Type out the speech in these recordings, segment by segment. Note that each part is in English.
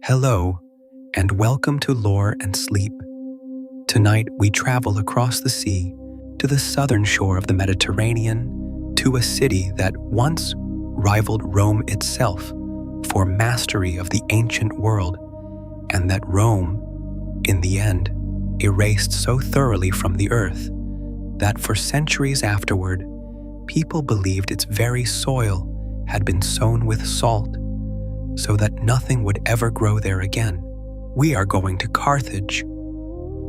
Hello, and welcome to Lore and Sleep. Tonight we travel across the sea to the southern shore of the Mediterranean, to a city that once rivaled Rome itself for mastery of the ancient world, and that Rome, in the end, erased so thoroughly from the earth that for centuries afterward, people believed its very soil had been sown with salt, so that nothing would ever grow there again. We are going to Carthage,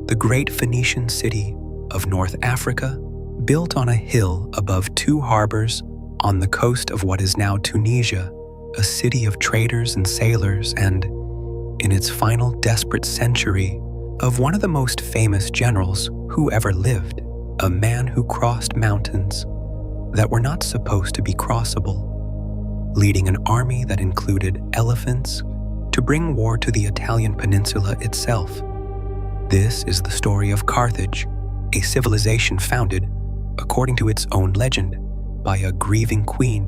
the great Phoenician city of North Africa, built on a hill above two harbors on the coast of what is now Tunisia, a city of traders and sailors, and, in its final desperate century, of one of the most famous generals who ever lived, a man who crossed mountains that were not supposed to be crossable, leading an army that included elephants to bring war to the Italian peninsula itself. This is the story of Carthage, a civilization founded, according to its own legend, by a grieving queen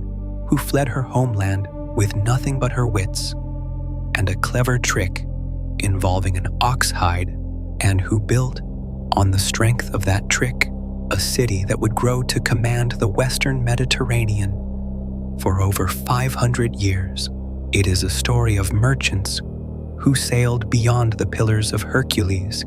who fled her homeland with nothing but her wits and a clever trick involving an ox hide, and who built, on the strength of that trick, a city that would grow to command the Western Mediterranean for over 500 years. It is a story of merchants who sailed beyond the Pillars of Hercules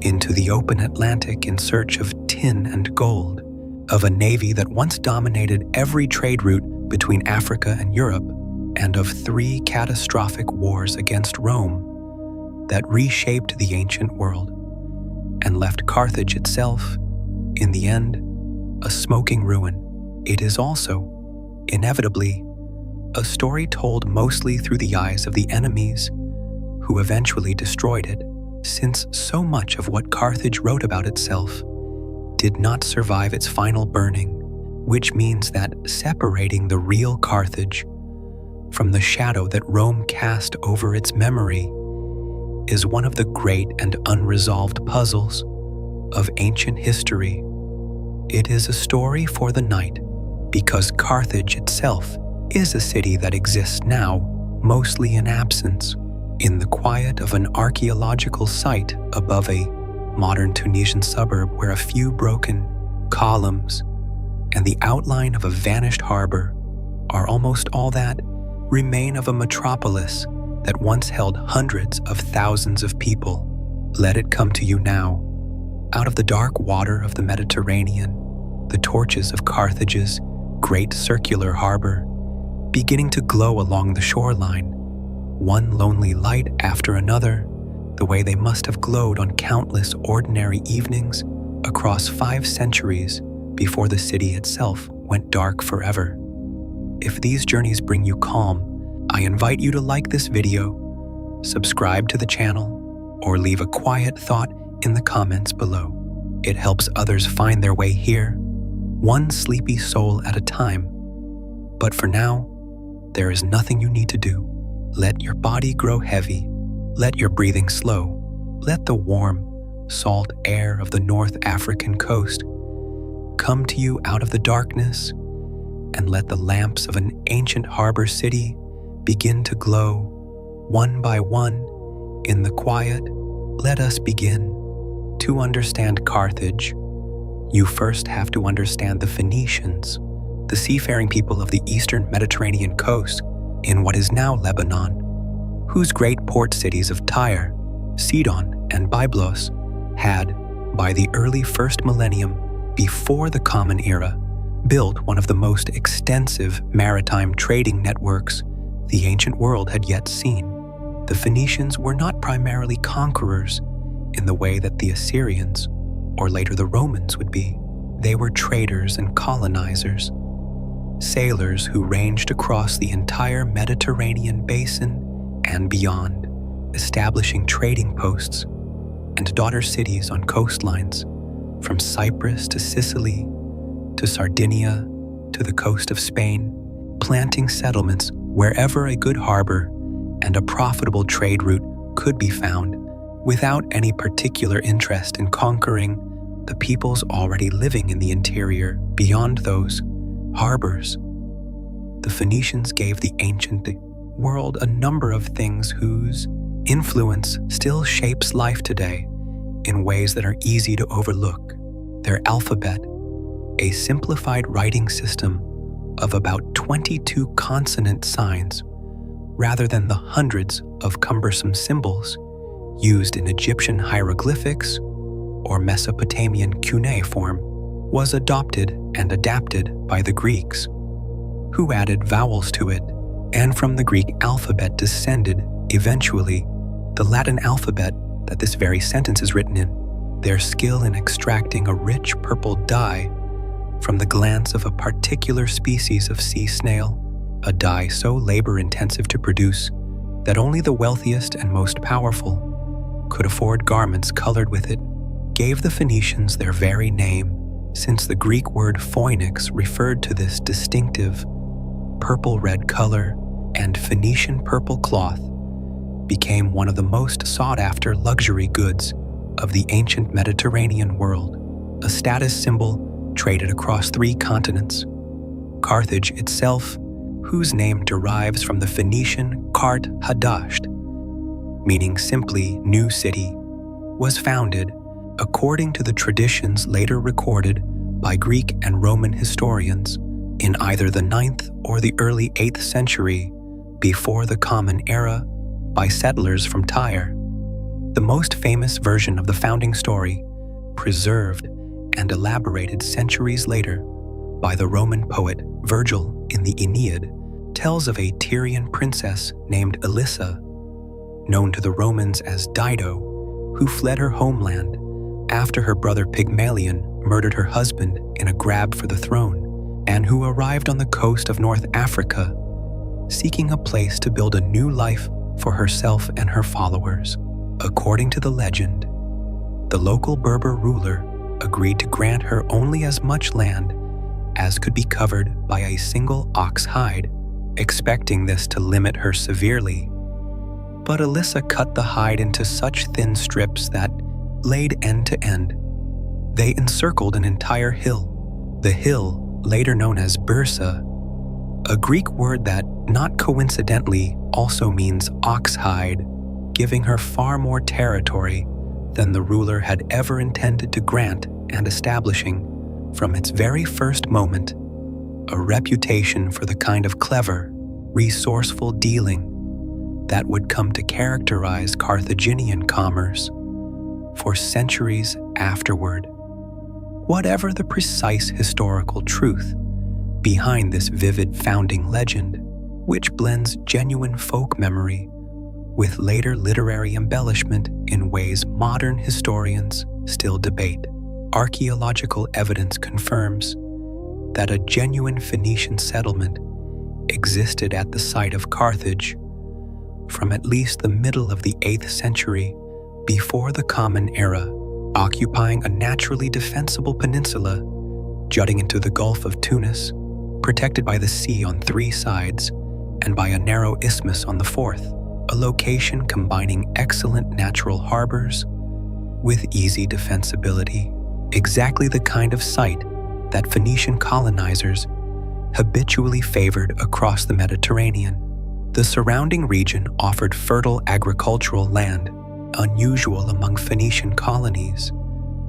into the open Atlantic in search of tin and gold, of a navy that once dominated every trade route between Africa and Europe, and of 3 catastrophic wars against Rome that reshaped the ancient world and left Carthage itself, in the end, a smoking ruin. It is also, inevitably, a story told mostly through the eyes of the enemies who eventually destroyed it, since so much of what Carthage wrote about itself did not survive its final burning, which means that separating the real Carthage from the shadow that Rome cast over its memory is one of the great and unresolved puzzles of ancient history. It is a story for the night, because Carthage itself is a city that exists now, mostly in absence, in the quiet of an archaeological site above a modern Tunisian suburb where a few broken columns and the outline of a vanished harbor are almost all that remain of a metropolis that once held hundreds of thousands of people. Let it come to you now. Out of the dark water of the Mediterranean, the torches of Carthage's great circular harbor, beginning to glow along the shoreline, one lonely light after another, the way they must have glowed on countless ordinary evenings across 5 centuries before the city itself went dark forever. If these journeys bring you calm, I invite you to like this video, subscribe to the channel, or leave a quiet thought in the comments below. It helps others find their way here, one sleepy soul at a time. But for now, there is nothing you need to do. Let your body grow heavy. Let your breathing slow. Let the warm, salt air of the North African coast come to you out of the darkness, and let the lamps of an ancient harbor city begin to glow, one by one, in the quiet. Let us begin. To understand Carthage, you first have to understand the Phoenicians, the seafaring people of the eastern Mediterranean coast in what is now Lebanon, whose great port cities of Tyre, Sidon, and Byblos had, by the early 1st millennium before the Common Era, built one of the most extensive maritime trading networks the ancient world had yet seen. The Phoenicians were not primarily conquerors in the way that the Assyrians, or later the Romans, would be. They were traders and colonizers, sailors who ranged across the entire Mediterranean basin and beyond, establishing trading posts and daughter cities on coastlines, from Cyprus to Sicily, to Sardinia, to the coast of Spain, planting settlements wherever a good harbor and a profitable trade route could be found, without any particular interest in conquering the peoples already living in the interior beyond those harbors. The Phoenicians gave the ancient world a number of things whose influence still shapes life today in ways that are easy to overlook. Their alphabet, a simplified writing system of about 22 consonant signs, rather than the hundreds of cumbersome symbols used in Egyptian hieroglyphics or Mesopotamian cuneiform, was adopted and adapted by the Greeks, who added vowels to it, and from the Greek alphabet descended, eventually, the Latin alphabet that this very sentence is written in. Their skill in extracting a rich purple dye from the glands of a particular species of sea snail, a dye so labor-intensive to produce that only the wealthiest and most powerful could afford garments colored with it, gave the Phoenicians their very name, since the Greek word phoenix referred to this distinctive purple-red color, and Phoenician purple cloth became one of the most sought-after luxury goods of the ancient Mediterranean world, a status symbol traded across 3 continents. Carthage itself, whose name derives from the Phoenician Carthage, meaning simply new city, was founded, according to the traditions later recorded by Greek and Roman historians, in either the 9th or the early 8th century before the Common Era by settlers from Tyre. The most famous version of the founding story, preserved and elaborated centuries later by the Roman poet Virgil in the Aeneid, tells of a Tyrian princess named Elissa, known to the Romans as Dido, who fled her homeland after her brother Pygmalion murdered her husband in a grab for the throne, and who arrived on the coast of North Africa, seeking a place to build a new life for herself and her followers. According to the legend, the local Berber ruler agreed to grant her only as much land as could be covered by a single ox hide, expecting this to limit her severely. But Elissa cut the hide into such thin strips that, laid end to end, they encircled an entire hill. The hill, later known as Bursa, a Greek word that, not coincidentally, also means ox hide, giving her far more territory than the ruler had ever intended to grant, and establishing, from its very first moment, a reputation for the kind of clever, resourceful dealing that would come to characterize Carthaginian commerce for centuries afterward. Whatever the precise historical truth behind this vivid founding legend, which blends genuine folk memory with later literary embellishment in ways modern historians still debate, archaeological evidence confirms that a genuine Phoenician settlement existed at the site of Carthage from at least the middle of the 8th century before the Common Era, occupying a naturally defensible peninsula jutting into the Gulf of Tunis, protected by the sea on 3 sides and by a narrow isthmus on the 4th, a location combining excellent natural harbors with easy defensibility, exactly the kind of site that Phoenician colonizers habitually favored across the Mediterranean. The surrounding region offered fertile agricultural land, unusual among Phoenician colonies,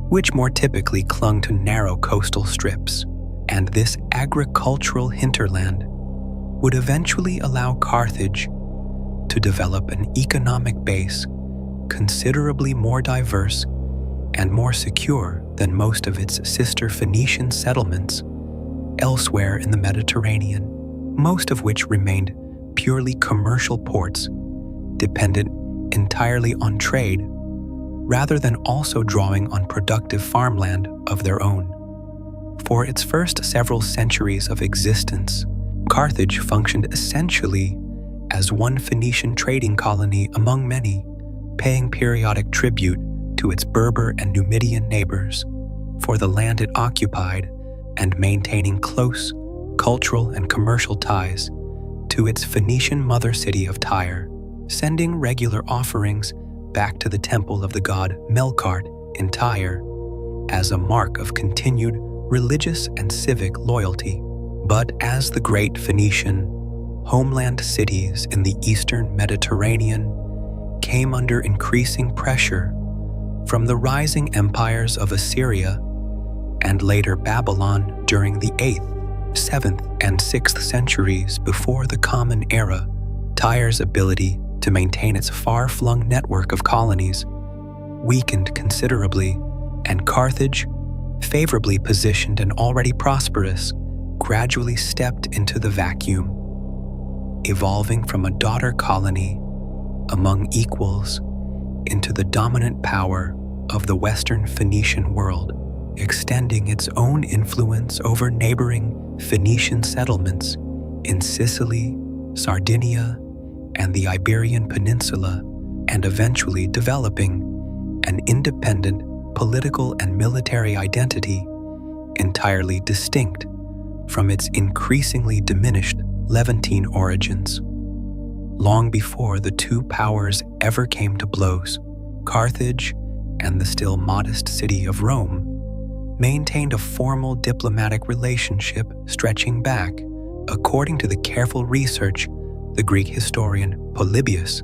which more typically clung to narrow coastal strips, and this agricultural hinterland would eventually allow Carthage to develop an economic base considerably more diverse and more secure than most of its sister Phoenician settlements elsewhere in the Mediterranean, most of which remained purely commercial ports, dependent entirely on trade, rather than also drawing on productive farmland of their own. For its first several centuries of existence, Carthage functioned essentially as one Phoenician trading colony among many, paying periodic tribute to its Berber and Numidian neighbors for the land it occupied and maintaining close cultural and commercial ties to its Phoenician mother city of Tyre, sending regular offerings back to the temple of the god Melkart in Tyre as a mark of continued religious and civic loyalty. But as the great Phoenician homeland cities in the eastern Mediterranean came under increasing pressure from the rising empires of Assyria and later Babylon during the 8th, 7th, and 6th centuries before the Common Era. Tyre's ability to maintain its far-flung network of colonies weakened considerably, and Carthage, favorably positioned and already prosperous, gradually stepped into the vacuum, evolving from a daughter colony among equals into the dominant power of the Western Phoenician world, extending its own influence over neighboring Phoenician settlements in Sicily, Sardinia, and the Iberian Peninsula, and eventually developing an independent political and military identity entirely distinct from its increasingly diminished Levantine origins. Long before the two powers ever came to blows, Carthage and the still modest city of Rome maintained a formal diplomatic relationship stretching back, according to the careful research the Greek historian Polybius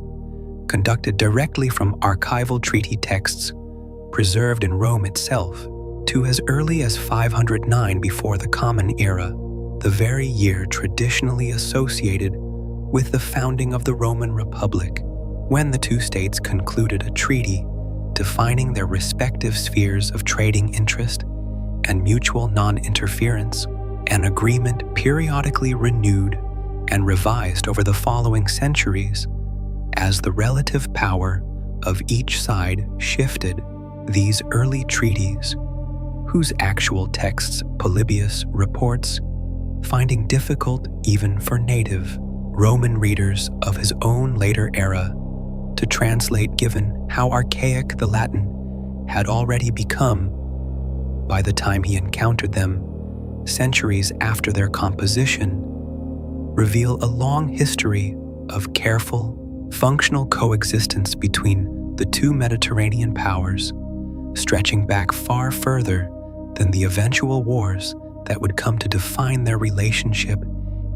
conducted directly from archival treaty texts preserved in Rome itself, to as early as 509 before the Common Era, the very year traditionally associated with the founding of the Roman Republic, when the two states concluded a treaty defining their respective spheres of trading interest and mutual non-interference, an agreement periodically renewed and revised over the following centuries as the relative power of each side shifted. These early treaties, whose actual texts Polybius reports finding difficult even for native Roman readers of his own later era to translate, given how archaic the Latin had already become by the time he encountered them centuries after their composition, reveal a long history of careful, functional coexistence between the two Mediterranean powers, stretching back far further than the eventual wars that would come to define their relationship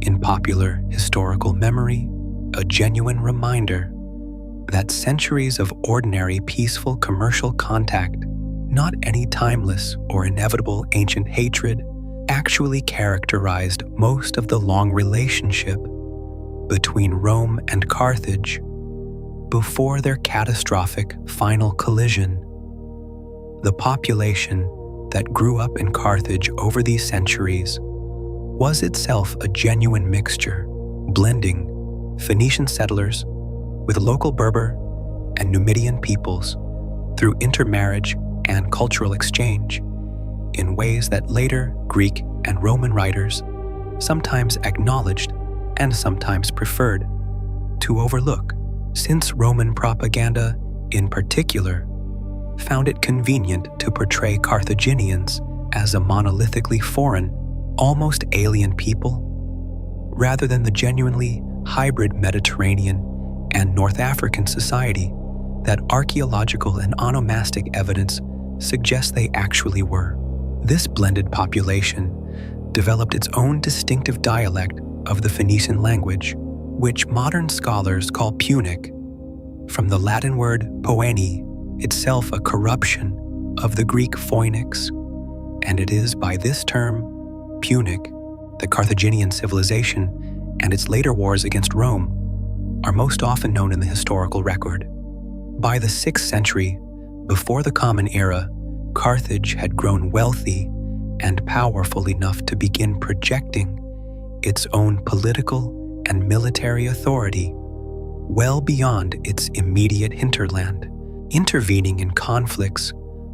in popular historical memory, a genuine reminder that centuries of ordinary peaceful commercial contact, not any timeless or inevitable ancient hatred, actually characterized most of the long relationship between Rome and Carthage before their catastrophic final collision. The population that grew up in Carthage over these centuries was itself a genuine mixture, blending Phoenician settlers with local Berber and Numidian peoples through intermarriage and cultural exchange in ways that later Greek and Roman writers sometimes acknowledged and sometimes preferred to overlook, since Roman propaganda, in particular, found it convenient to portray Carthaginians as a monolithically foreign, almost alien people, rather than the genuinely hybrid Mediterranean and North African society that archaeological and onomastic evidence suggests they actually were. This blended population developed its own distinctive dialect of the Phoenician language, which modern scholars call Punic, from the Latin word poeni, itself a corruption of the Greek phoenix, and it is by this term, Punic, the Carthaginian civilization and its later wars against Rome are most often known in the historical record. By the 6th century, before the Common Era, Carthage had grown wealthy and powerful enough to begin projecting its own political and military authority well beyond its immediate hinterland, intervening in conflicts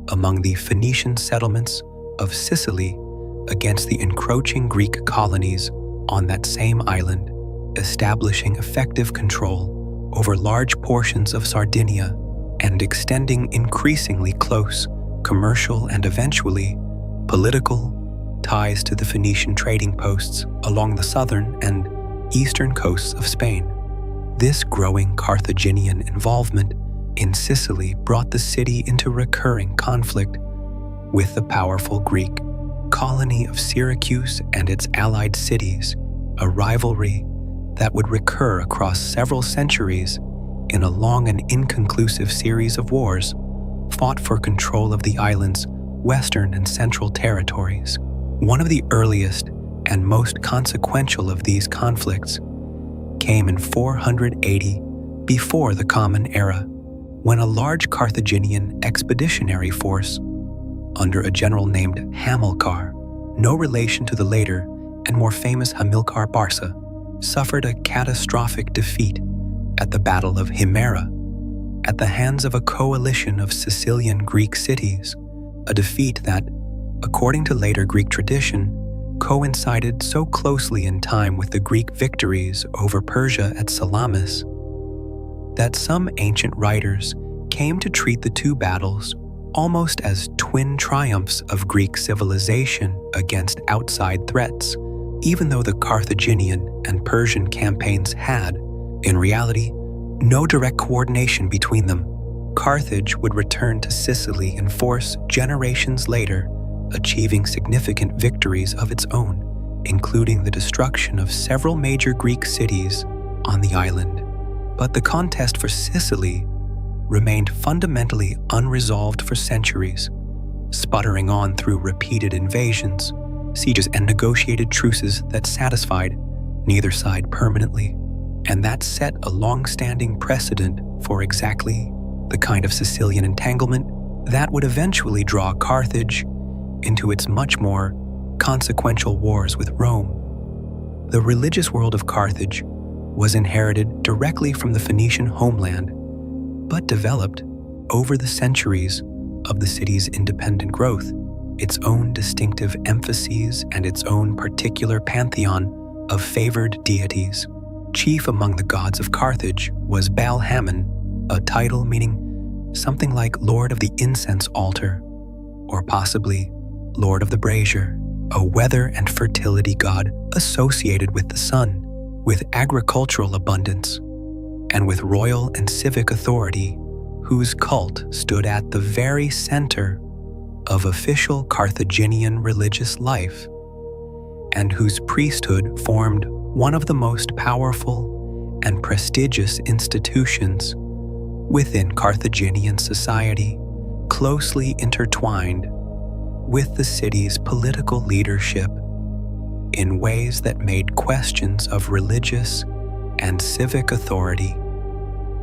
among the Phoenician settlements of Sicily against the encroaching Greek colonies on that same island, establishing effective control over large portions of Sardinia and extending increasingly close commercial and eventually political ties to the Phoenician trading posts along the southern and eastern coasts of Spain. This growing Carthaginian involvement in Sicily brought the city into recurring conflict with the powerful Greek colony of Syracuse and its allied cities, a rivalry that would recur across several centuries in a long and inconclusive series of wars, fought for control of the island's western and central territories. One of the earliest and most consequential of these conflicts came in 480 before the Common Era, when a large Carthaginian expeditionary force, under a general named Hamilcar, no relation to the later and more famous Hamilcar Barca, suffered a catastrophic defeat at the Battle of Himera at the hands of a coalition of Sicilian Greek cities, a defeat that, according to later Greek tradition, coincided so closely in time with the Greek victories over Persia at Salamis that some ancient writers came to treat the two battles almost as twin triumphs of Greek civilization against outside threats, even though the Carthaginian and Persian campaigns had, in reality, no direct coordination between them. Carthage would return to Sicily in force generations later, achieving significant victories of its own, including the destruction of several major Greek cities on the island. But the contest for Sicily remained fundamentally unresolved for centuries, sputtering on through repeated invasions, sieges, and negotiated truces that satisfied neither side permanently, and that set a long-standing precedent for exactly the kind of Sicilian entanglement that would eventually draw Carthage into its much more consequential wars with Rome. The religious world of Carthage was inherited directly from the Phoenician homeland, but developed over the centuries of the city's independent growth, its own distinctive emphases and its own particular pantheon of favored deities. Chief among the gods of Carthage was Baal Hammon, a title meaning something like Lord of the Incense Altar, or possibly Lord of the Brazier, a weather and fertility god associated with the sun, with agricultural abundance, and with royal and civic authority, whose cult stood at the very center of official Carthaginian religious life, and whose priesthood formed one of the most powerful and prestigious institutions within Carthaginian society, closely intertwined with the city's political leadership in ways that made questions of religious and civic authority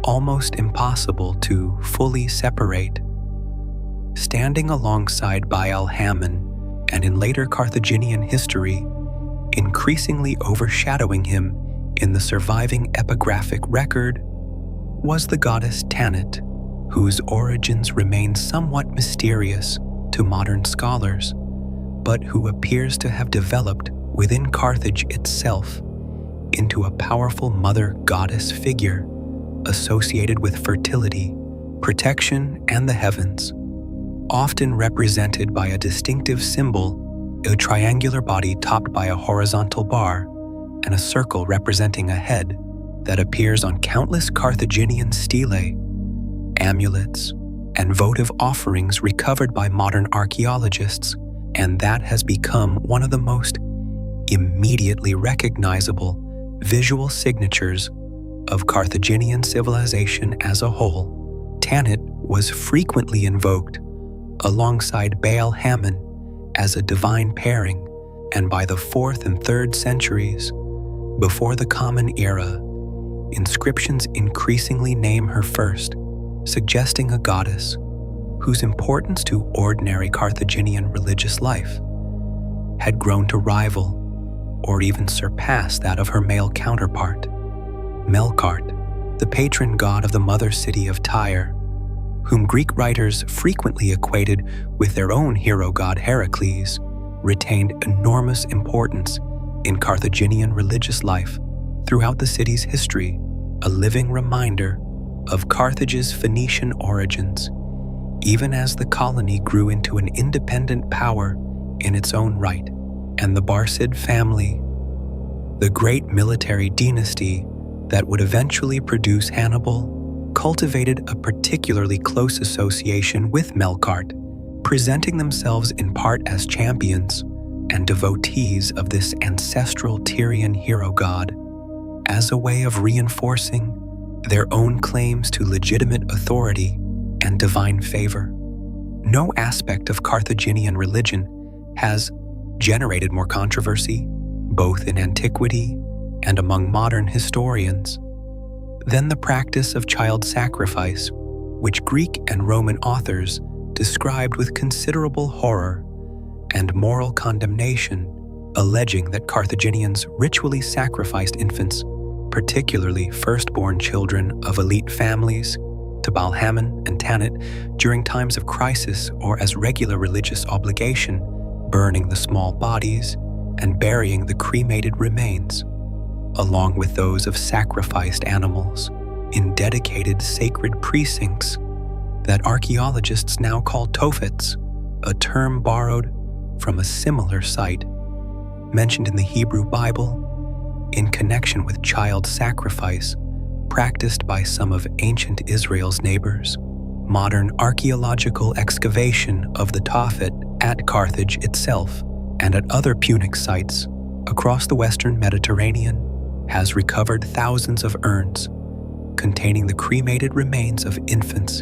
almost impossible to fully separate. Standing alongside Baal Hammon, and in later Carthaginian history, increasingly overshadowing him in the surviving epigraphic record, was the goddess Tanit, whose origins remain somewhat mysterious to modern scholars, but who appears to have developed within Carthage itself into a powerful mother goddess figure associated with fertility, protection, and the heavens, often represented by a distinctive symbol, a triangular body topped by a horizontal bar, and a circle representing a head that appears on countless Carthaginian stelae, amulets, and votive offerings recovered by modern archaeologists, and that has become one of the most immediately recognizable visual signatures of Carthaginian civilization as a whole. Tanit was frequently invoked alongside Baal Hammon as a divine pairing, and by the 4th and 3rd centuries before the Common Era, inscriptions increasingly name her first, suggesting a goddess whose importance to ordinary Carthaginian religious life had grown to rival or even surpass that of her male counterpart, Melkart, the patron god of the mother city of Tyre, whom Greek writers frequently equated with their own hero god Heracles, retained enormous importance in Carthaginian religious life throughout the city's history, a living reminder of Carthage's Phoenician origins, even as the colony grew into an independent power in its own right. And the Barcid family, the great military dynasty that would eventually produce Hannibal, cultivated a particularly close association with Melkart, presenting themselves in part as champions and devotees of this ancestral Tyrian hero god, as a way of reinforcing their own claims to legitimate authority and divine favor. No aspect of Carthaginian religion has generated more controversy, both in antiquity and among modern historians, than the practice of child sacrifice, which Greek and Roman authors described with considerable horror and moral condemnation, alleging that Carthaginians ritually sacrificed infants, particularly firstborn children of elite families, to Baal Hammon and Tanit during times of crisis or as regular religious obligation, burning the small bodies and burying the cremated remains, along with those of sacrificed animals, in dedicated sacred precincts that archaeologists now call tophets, a term borrowed from a similar site mentioned in the Hebrew Bible in connection with child sacrifice practiced by some of ancient Israel's neighbors. Modern archaeological excavation of the Tophet at Carthage itself and at other Punic sites across the western Mediterranean has recovered thousands of urns containing the cremated remains of infants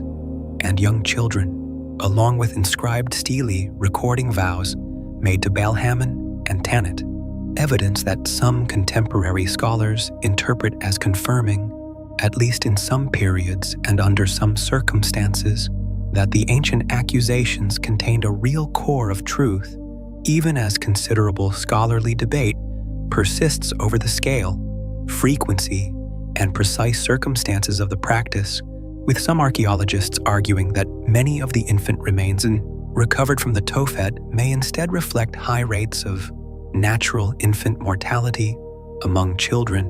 and young children, along with inscribed stelae recording vows made to Baal Hammon and Tanit, evidence that some contemporary scholars interpret as confirming, at least in some periods and under some circumstances, that the ancient accusations contained a real core of truth, even as considerable scholarly debate persists over the scale, frequency, and precise circumstances of the practice, with some archaeologists arguing that many of the infant remains recovered from the Tophet may instead reflect high rates of natural infant mortality among children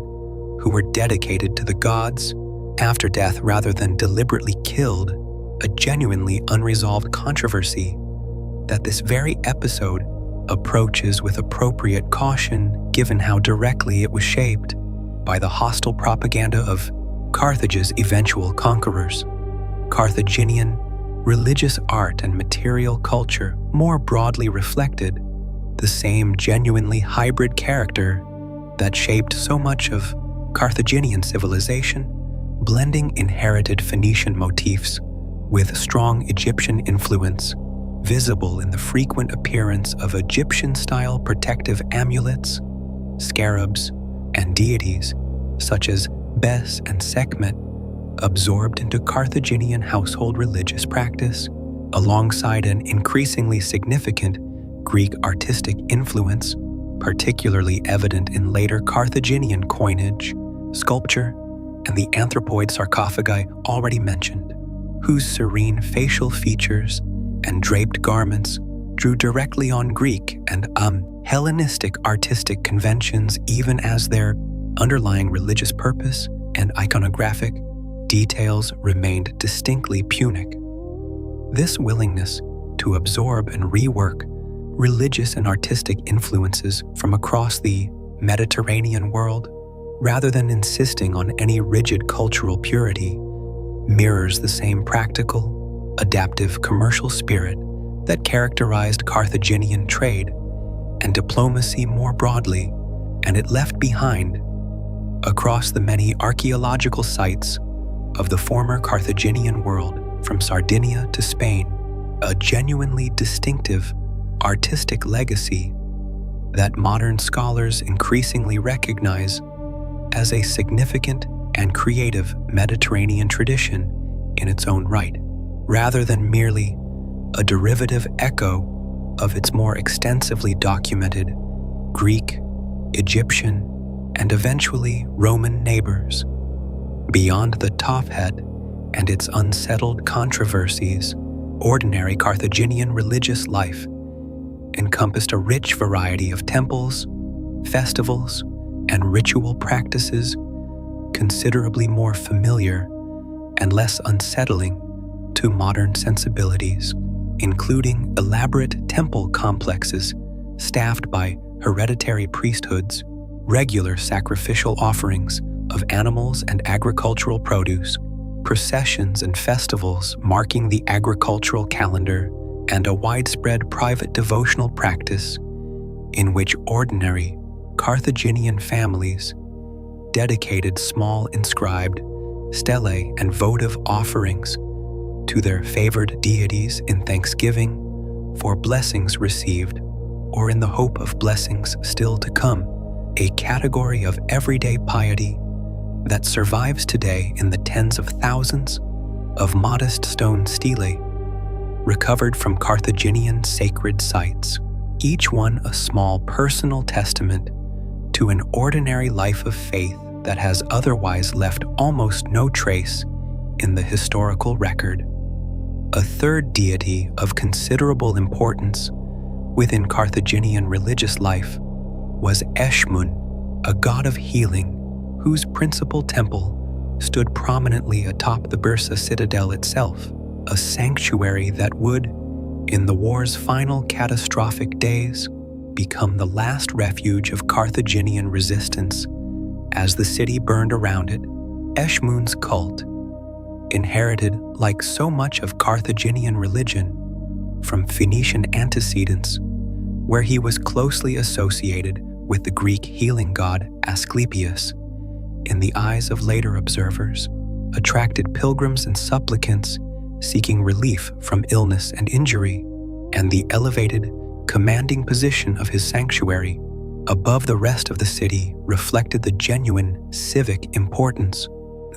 who were dedicated to the gods after death rather than deliberately killed, a genuinely unresolved controversy that this very episode approaches with appropriate caution given how directly it was shaped by the hostile propaganda of Carthage's eventual conquerors. Carthaginian religious art and material culture more broadly reflected the same genuinely hybrid character that shaped so much of Carthaginian civilization, blending inherited Phoenician motifs with strong Egyptian influence, visible in the frequent appearance of Egyptian-style protective amulets, scarabs, and deities such as Bes and Sekhmet, absorbed into Carthaginian household religious practice, alongside an increasingly significant Greek artistic influence, particularly evident in later Carthaginian coinage, sculpture, and the anthropoid sarcophagi already mentioned, whose serene facial features and draped garments drew directly on Greek and Hellenistic artistic conventions, even as their underlying religious purpose and iconographic details remained distinctly Punic. This willingness to absorb and rework religious and artistic influences from across the Mediterranean world, rather than insisting on any rigid cultural purity, mirrors the same practical, adaptive commercial spirit that characterized Carthaginian trade and diplomacy more broadly, and it left behind, across the many archaeological sites of the former Carthaginian world, from Sardinia to Spain, a genuinely distinctive artistic legacy that modern scholars increasingly recognize as a significant and creative Mediterranean tradition in its own right, rather than merely a derivative echo of its more extensively documented Greek, Egyptian, and eventually Roman neighbors. Beyond the Tophet and its unsettled controversies, ordinary Carthaginian religious life encompassed a rich variety of temples, festivals, and ritual practices considerably more familiar and less unsettling to modern sensibilities, including elaborate temple complexes staffed by hereditary priesthoods, regular sacrificial offerings of animals and agricultural produce, processions and festivals marking the agricultural calendar, and a widespread private devotional practice in which ordinary Carthaginian families dedicated small inscribed stelae, and votive offerings to their favored deities in thanksgiving for blessings received or in the hope of blessings still to come, a category of everyday piety that survives today in the tens of thousands of modest stone stelae recovered from Carthaginian sacred sites, each one a small personal testament to an ordinary life of faith that has otherwise left almost no trace in the historical record. A third deity of considerable importance within Carthaginian religious life was Eshmun, a god of healing whose principal temple stood prominently atop the Bursa citadel itself, a sanctuary that would, in the war's final catastrophic days, become the last refuge of Carthaginian resistance as the city burned around it. Eshmun's cult, inherited like so much of Carthaginian religion from Phoenician antecedents, where he was closely associated with the Greek healing god Asclepius, in the eyes of later observers, attracted pilgrims and supplicants seeking relief from illness and injury, and the elevated, commanding position of his sanctuary above the rest of the city reflected the genuine civic importance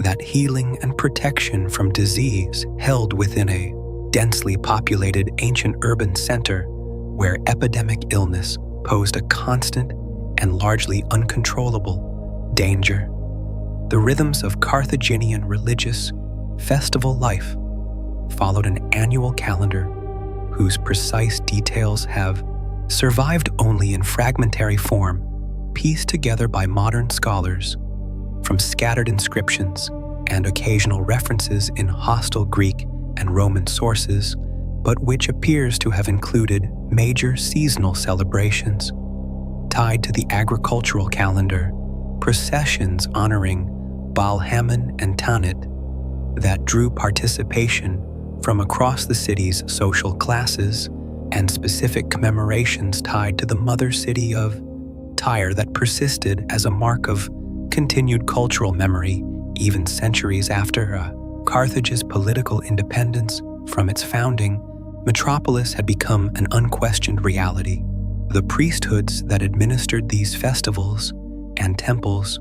that healing and protection from disease held within a densely populated ancient urban center where epidemic illness posed a constant and largely uncontrollable danger. The rhythms of Carthaginian religious festival life followed an annual calendar whose precise details have survived only in fragmentary form, pieced together by modern scholars from scattered inscriptions and occasional references in hostile Greek and Roman sources, but which appears to have included major seasonal celebrations tied to the agricultural calendar, processions honoring Baal Hammon and Tanit that drew participation from across the city's social classes, and specific commemorations tied to the mother city of Tyre that persisted as a mark of continued cultural memory even centuries after Carthage's political independence from its founding. Metropolis had become an unquestioned reality. The priesthoods that administered these festivals and temples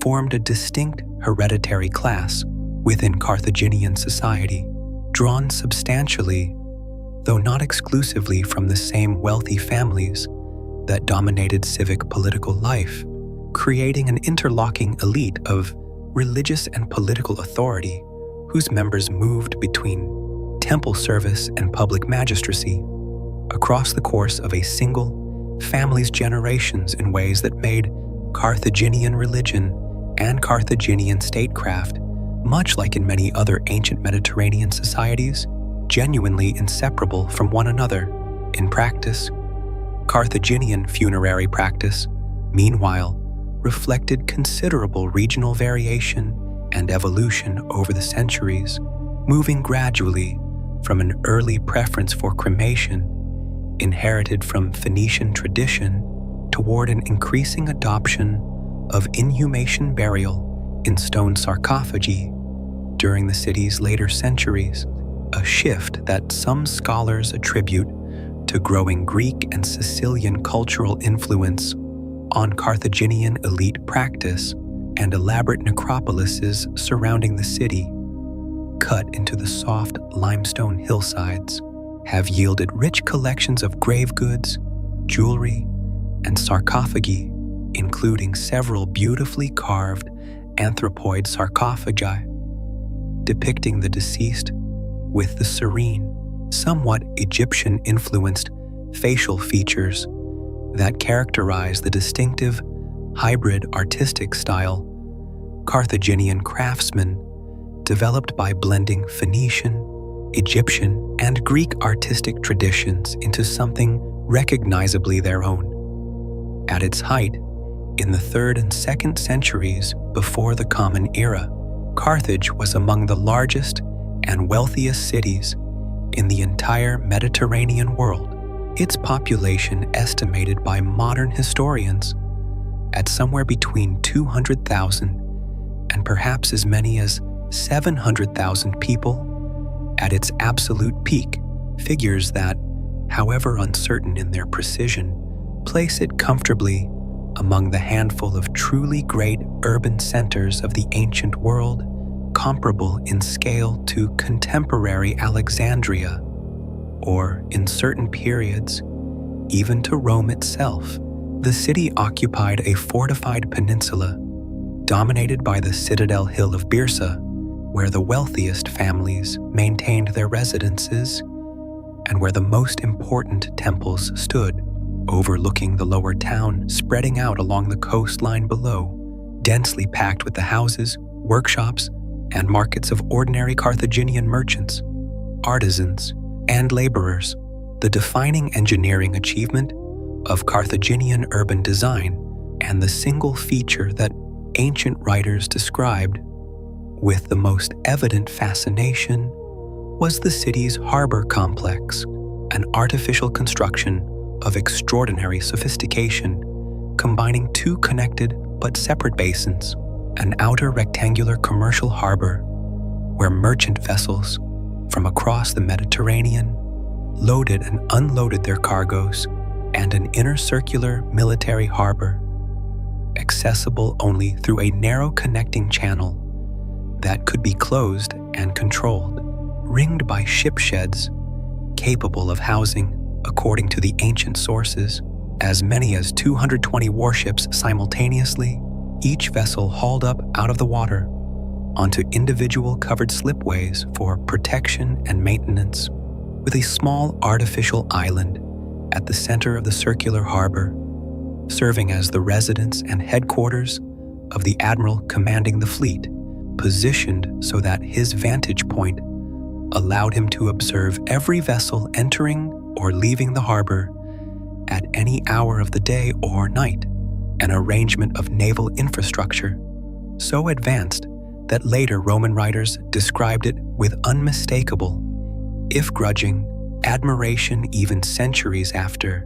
formed a distinct hereditary class within Carthaginian society, drawn substantially, though not exclusively, from the same wealthy families that dominated civic political life, creating an interlocking elite of religious and political authority whose members moved between temple service and public magistracy across the course of a single family's generations in ways that made Carthaginian religion and Carthaginian statecraft, much like in many other ancient Mediterranean societies, genuinely inseparable from one another in practice. Carthaginian funerary practice, meanwhile, reflected considerable regional variation and evolution over the centuries, moving gradually from an early preference for cremation, inherited from Phoenician tradition, toward an increasing adoption of inhumation burial in stone sarcophagi during the city's later centuries, a shift that some scholars attribute to growing Greek and Sicilian cultural influence on Carthaginian elite practice and elaborate necropolises surrounding the city, cut into the soft limestone hillsides, have yielded rich collections of grave goods, jewelry, and sarcophagi, including several beautifully carved anthropoid sarcophagi depicting the deceased with the serene, somewhat Egyptian-influenced facial features that characterize the distinctive hybrid artistic style Carthaginian craftsmen developed by blending Phoenician, Egyptian, and Greek artistic traditions into something recognizably their own. At its height, in the 3rd and 2nd centuries before the Common Era, Carthage was among the largest and wealthiest cities in the entire Mediterranean world, its population estimated by modern historians at somewhere between 200,000 and perhaps as many as 700,000 people at its absolute peak, figures that, however uncertain in their precision, place it comfortably among the handful of truly great urban centers of the ancient world, comparable in scale to contemporary Alexandria, or, in certain periods, even to Rome itself. The city occupied a fortified peninsula, dominated by the citadel hill of Byrsa, where the wealthiest families maintained their residences and where the most important temples stood, overlooking the lower town spreading out along the coastline below, densely packed with the houses, workshops, and markets of ordinary Carthaginian merchants, artisans, and laborers. The defining engineering achievement of Carthaginian urban design, and the single feature that ancient writers described with the most evident fascination, was the city's harbor complex, an artificial construction of extraordinary sophistication, combining two connected but separate basins, an outer rectangular commercial harbor where merchant vessels from across the Mediterranean loaded and unloaded their cargoes, and an inner circular military harbor, accessible only through a narrow connecting channel that could be closed and controlled, ringed by ship sheds capable of housing, according to the ancient sources, as many as 220 warships simultaneously, each vessel hauled up out of the water onto individual covered slipways for protection and maintenance, with a small artificial island at the center of the circular harbor, serving as the residence and headquarters of the admiral commanding the fleet, positioned so that his vantage point allowed him to observe every vessel entering or leaving the harbor at any hour of the day or night, an arrangement of naval infrastructure so advanced that later Roman writers described it with unmistakable, if grudging, admiration even centuries after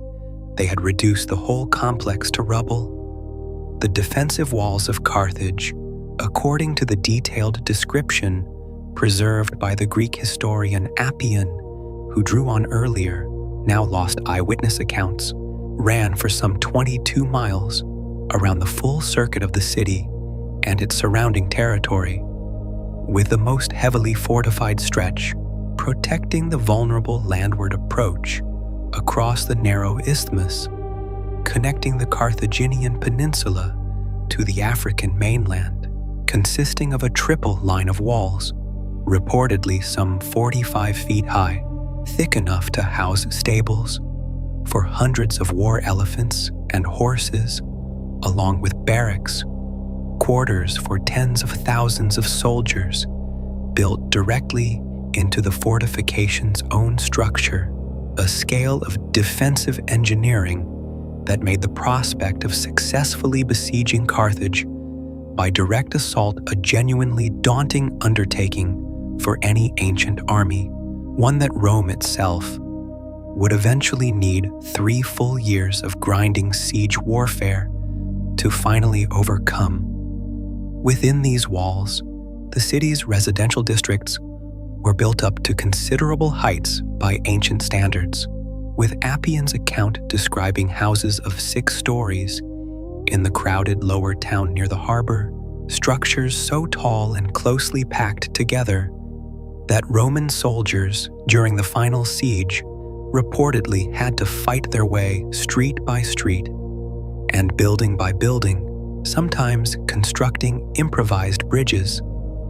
they had reduced the whole complex to rubble. The defensive walls of Carthage, according to the detailed description preserved by the Greek historian Appian, who drew on earlier, now lost eyewitness accounts, ran for some 22 miles around the full circuit of the city and its surrounding territory, with the most heavily fortified stretch protecting the vulnerable landward approach across the narrow isthmus, connecting the Carthaginian peninsula to the African mainland, consisting of a triple line of walls, reportedly some 45 feet high, thick enough to house stables for hundreds of war elephants and horses, along with barracks, quarters for tens of thousands of soldiers, built directly into the fortification's own structure, a scale of defensive engineering that made the prospect of successfully besieging Carthage by direct assault a genuinely daunting undertaking for any ancient army, one that Rome itself would eventually need 3 full years of grinding siege warfare to finally overcome. Within these walls, the city's residential districts were built up to considerable heights by ancient standards, with Appian's account describing houses of 6 stories in the crowded lower town near the harbor, structures so tall and closely packed together that Roman soldiers during the final siege reportedly had to fight their way street by street and building by building, sometimes constructing improvised bridges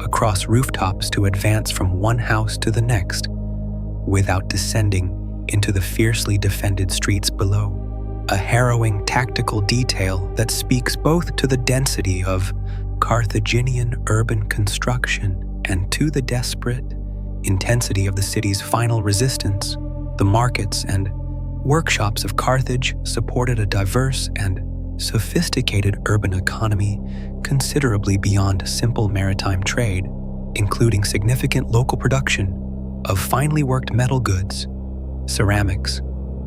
across rooftops to advance from one house to the next without descending into the fiercely defended streets below. A harrowing tactical detail that speaks both to the density of Carthaginian urban construction and to the desperate intensity of the city's final resistance. The markets and workshops of Carthage supported a diverse and sophisticated urban economy considerably beyond simple maritime trade, including significant local production of finely worked metal goods, ceramics,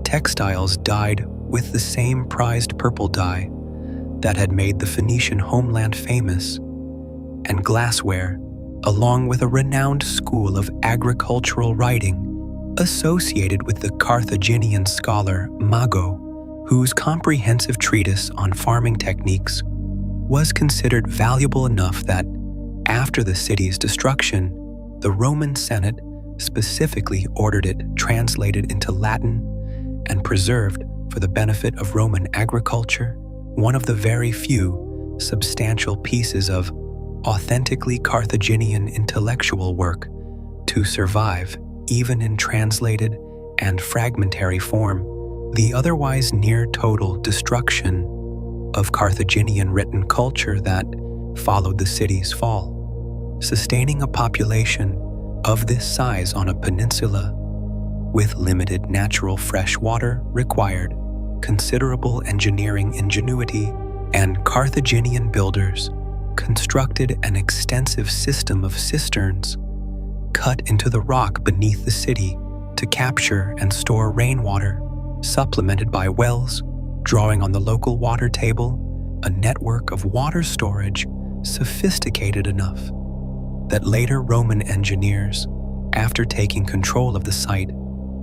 textiles dyed with the same prized purple dye that had made the Phoenician homeland famous, and glassware along with a renowned school of agricultural writing associated with the Carthaginian scholar Mago, whose comprehensive treatise on farming techniques was considered valuable enough that, after the city's destruction, the Roman Senate specifically ordered it translated into Latin and preserved for the benefit of Roman agriculture, one of the very few substantial pieces of authentically Carthaginian intellectual work to survive even in translated and fragmentary form. The otherwise near-total destruction of Carthaginian written culture that followed the city's fall. Sustaining a population of this size on a peninsula with limited natural fresh water required considerable engineering ingenuity, and Carthaginian builders constructed an extensive system of cisterns cut into the rock beneath the city to capture and store rainwater, supplemented by wells drawing on the local water table, a network of water storage sophisticated enough that later Roman engineers, after taking control of the site,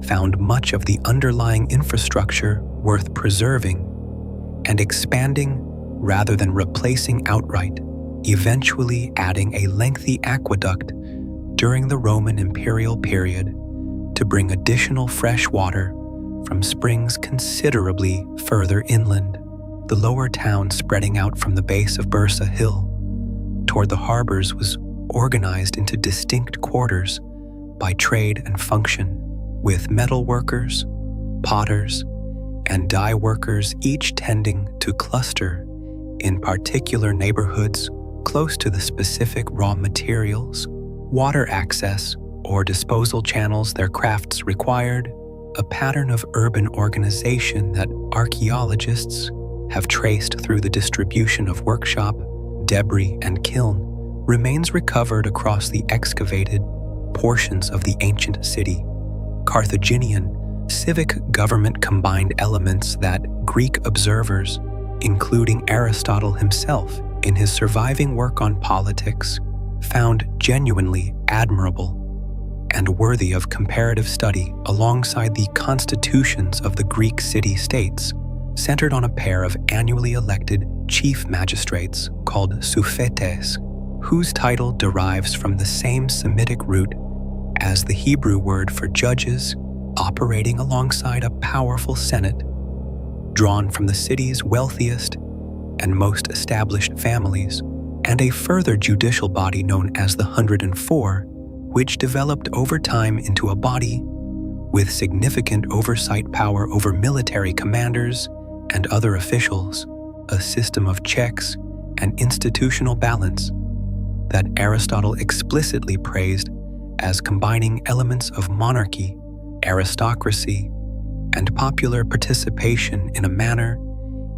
found much of the underlying infrastructure worth preserving and expanding rather than replacing outright, eventually adding a lengthy aqueduct during the Roman imperial period to bring additional fresh water from springs considerably further inland. The lower town spreading out from the base of Bursa Hill toward the harbors was organized into distinct quarters by trade and function, with metal workers, potters, and dye workers each tending to cluster in particular neighborhoods close to the specific raw materials, water access, or disposal channels their crafts required, a pattern of urban organization that archaeologists have traced through the distribution of workshop, debris, and kiln remains recovered across the excavated portions of the ancient city. Carthaginian civic government combined elements that Greek observers, including Aristotle himself in his surviving work on politics, found genuinely admirable and worthy of comparative study alongside the constitutions of the Greek city-states, centered on a pair of annually elected chief magistrates called Souphetes, whose title derives from the same Semitic root as the Hebrew word for judges, operating alongside a powerful senate, drawn from the city's wealthiest and most established families, and a further judicial body known as the 104, which developed over time into a body with significant oversight power over military commanders and other officials, a system of checks and institutional balance that Aristotle explicitly praised as combining elements of monarchy, aristocracy, and popular participation in a manner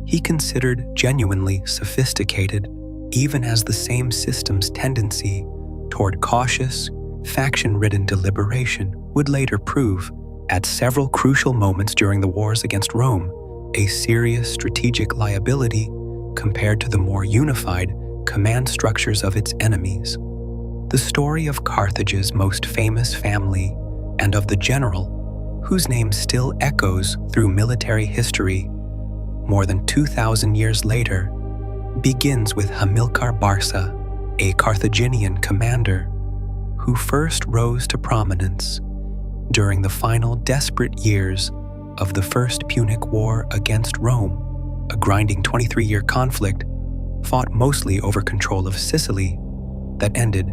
he considered genuinely sophisticated, even as the same system's tendency toward cautious, faction-ridden deliberation would later prove, at several crucial moments during the wars against Rome, a serious strategic liability compared to the more unified command structures of its enemies. The story of Carthage's most famous family and of the general, whose name still echoes through military history more than 2,000 years later, begins with Hamilcar Barca, a Carthaginian commander who first rose to prominence during the final desperate years of the First Punic War against Rome, a grinding 23-year conflict fought mostly over control of Sicily that ended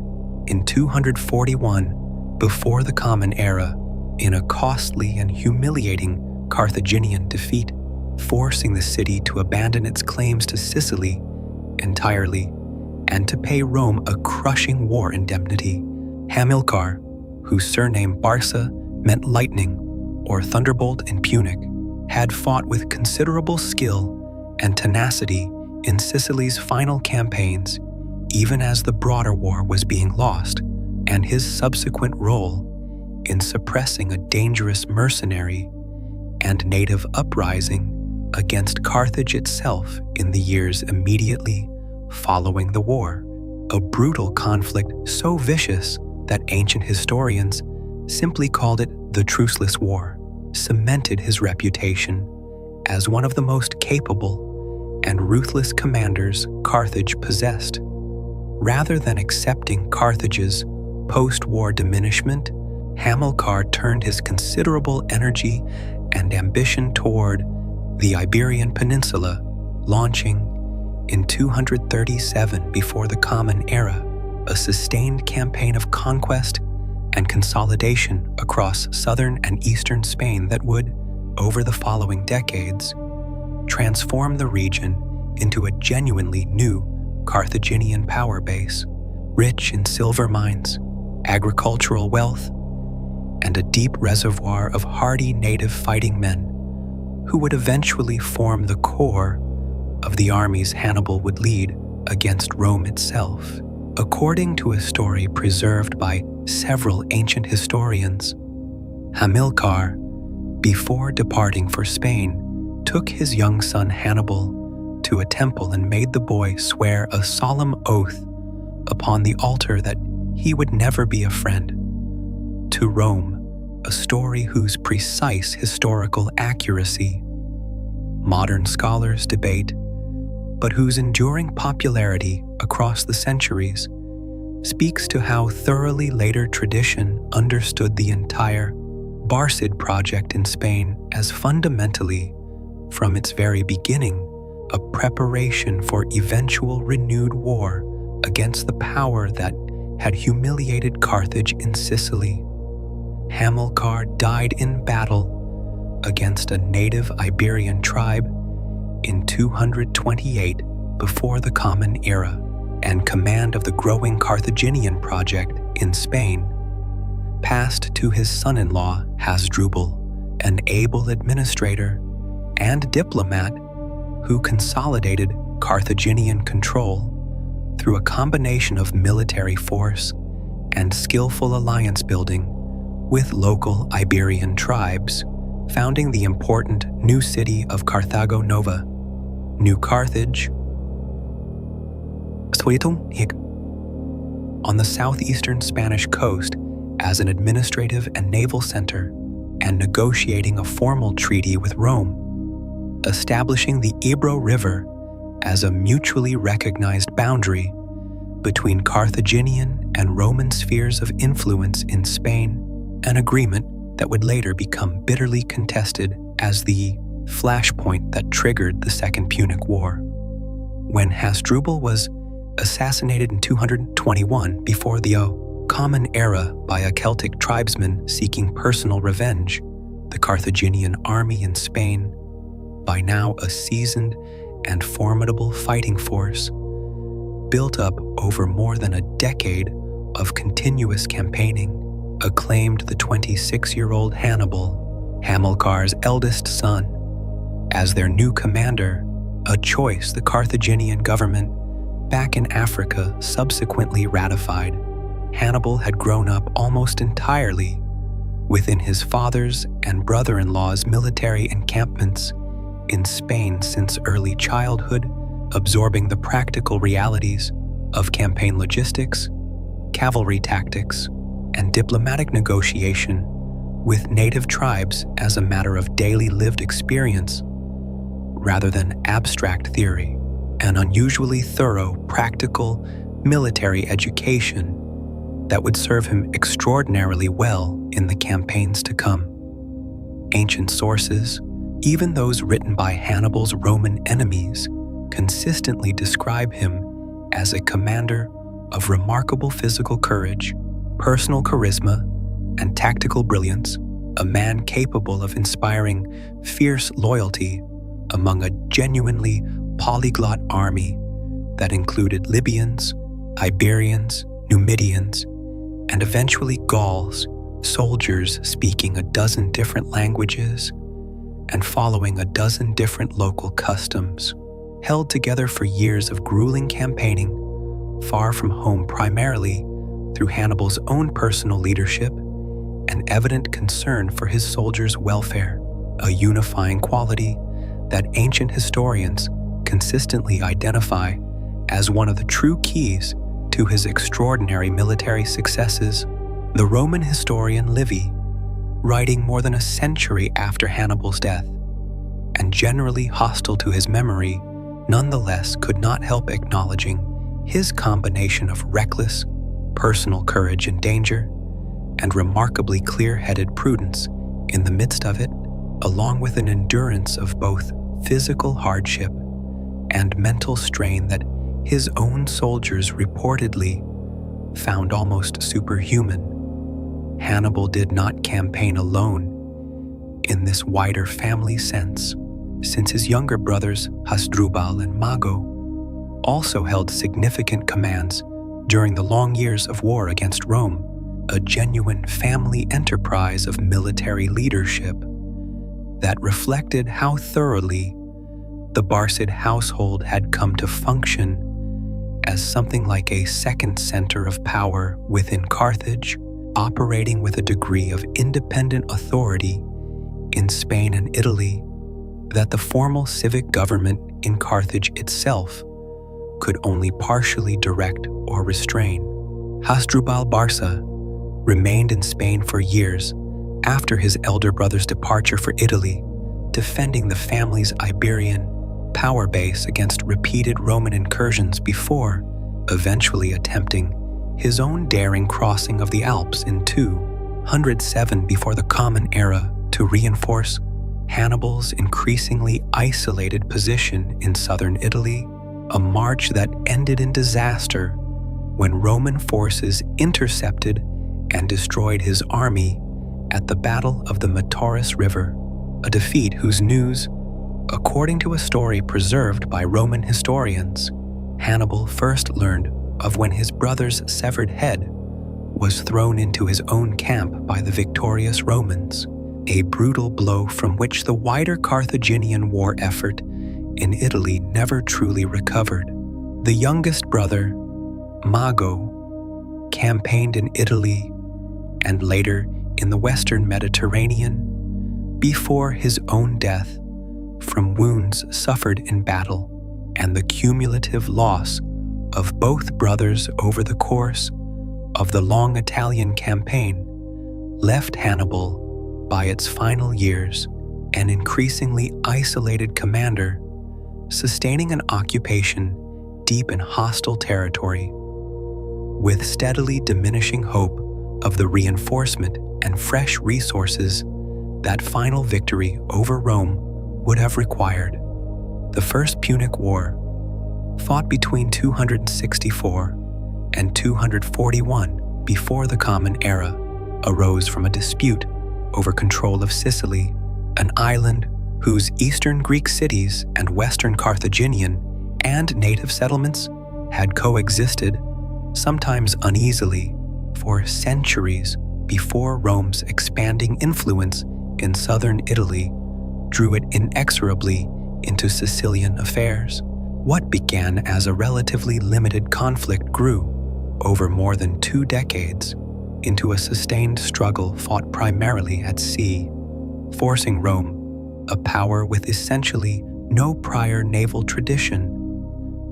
in 241 before the Common Era in a costly and humiliating Carthaginian defeat, forcing the city to abandon its claims to Sicily entirely and to pay Rome a crushing war indemnity. Hamilcar, whose surname Barca meant lightning or thunderbolt in Punic, had fought with considerable skill and tenacity in Sicily's final campaigns, even as the broader war was being lost, and his subsequent role in suppressing a dangerous mercenary and native uprising against Carthage itself in the years immediately following the war. a brutal conflict so vicious that ancient historians simply called it the Truceless War, cemented his reputation as one of the most capable and ruthless commanders Carthage possessed. Rather than accepting Carthage's post-war diminishment, Hamilcar turned his considerable energy and ambition toward the Iberian Peninsula, launching in 237 before the Common Era, a sustained campaign of conquest and consolidation across southern and eastern Spain that would, over the following decades, transform the region into a genuinely new Carthaginian power base, rich in silver mines, agricultural wealth, and a deep reservoir of hardy native fighting men who would eventually form the core of the armies Hannibal would lead against Rome itself. According to a story preserved by several ancient historians, Hamilcar, before departing for Spain, took his young son Hannibal to a temple and made the boy swear a solemn oath upon the altar that he would never be a friend to Rome, a story whose precise historical accuracy modern scholars debate, but whose enduring popularity across the centuries speaks to how thoroughly later tradition understood the entire Barcid project in Spain as fundamentally, from its very beginning, a preparation for eventual renewed war against the power that had humiliated Carthage in Sicily. Hamilcar died in battle against a native Iberian tribe in 228 before the Common Era, and command of the growing Carthaginian project in Spain passed to his son-in-law Hasdrubal, an able administrator and diplomat who consolidated Carthaginian control through a combination of military force and skillful alliance building with local Iberian tribes, founding the important new city of Carthago Nova, New Carthage, on the southeastern Spanish coast as an administrative and naval center, and negotiating a formal treaty with Rome, establishing the Ebro River as a mutually recognized boundary between Carthaginian and Roman spheres of influence in Spain, an agreement that would later become bitterly contested as the flashpoint that triggered the Second Punic War. When Hasdrubal was assassinated in 221 before the Common Era by a Celtic tribesman seeking personal revenge, the Carthaginian army in Spain, by now a seasoned and formidable fighting force, built up over more than a decade of continuous campaigning, acclaimed the 26-year-old Hannibal, Hamilcar's eldest son, as their new commander, a choice the Carthaginian government back in Africa subsequently ratified. Hannibal had grown up almost entirely within his father's and brother-in-law's military encampments in Spain since early childhood, absorbing the practical realities of campaign logistics, cavalry tactics, and diplomatic negotiation with native tribes as a matter of daily lived experience rather than abstract theory. An unusually thorough, practical military education that would serve him extraordinarily well in the campaigns to come. Ancient sources, even those written by Hannibal's Roman enemies, consistently describe him as a commander of remarkable physical courage, personal charisma, and tactical brilliance, a man capable of inspiring fierce loyalty among a genuinely polyglot army that included Libyans, Iberians, Numidians, and eventually Gauls, soldiers speaking a dozen different languages and following a dozen different local customs, held together for years of grueling campaigning, far from home primarily through Hannibal's own personal leadership and evident concern for his soldiers' welfare, a unifying quality that ancient historians consistently identify as one of the true keys to his extraordinary military successes, the Roman historian Livy, writing more than a century after Hannibal's death, and generally hostile to his memory, nonetheless could not help acknowledging his combination of reckless, personal courage and danger, and remarkably clear-headed prudence in the midst of it, along with an endurance of both physical hardship and mental strain that his own soldiers reportedly found almost superhuman. Hannibal did not campaign alone in this wider family sense, since his younger brothers Hasdrubal and Mago also held significant commands during the long years of war against Rome, a genuine family enterprise of military leadership that reflected how thoroughly the Barcid household had come to function as something like a second center of power within Carthage, operating with a degree of independent authority in Spain and Italy that the formal civic government in Carthage itself could only partially direct or restrain. Hasdrubal Barca remained in Spain for years after his elder brother's departure for Italy, defending the family's Iberian power base against repeated Roman incursions before eventually attempting his own daring crossing of the Alps in 207 before the Common Era to reinforce Hannibal's increasingly isolated position in southern Italy, a march that ended in disaster when Roman forces intercepted and destroyed his army at the Battle of the Metaurus River, a defeat whose news, according to a story preserved by Roman historians, Hannibal first learned of when his brother's severed head was thrown into his own camp by the victorious Romans, a brutal blow from which the wider Carthaginian war effort in Italy never truly recovered. The youngest brother, Mago, campaigned in Italy and later in the Western Mediterranean before his own death from wounds suffered in battle and the cumulative loss of both brothers over the course of the long Italian campaign left Hannibal, by its final years, an increasingly isolated commander, sustaining an occupation deep in hostile territory, with steadily diminishing hope of the reinforcement and fresh resources that final victory over Rome would have required. The First Punic War, fought between 264 and 241 before the Common Era, arose from a dispute over control of Sicily, an island whose eastern Greek cities and western Carthaginian and native settlements had coexisted, sometimes uneasily, for centuries before Rome's expanding influence in southern Italy drew it inexorably into Sicilian affairs. What began as a relatively limited conflict grew, over more than 2 decades, into a sustained struggle fought primarily at sea, forcing Rome, a power with essentially no prior naval tradition,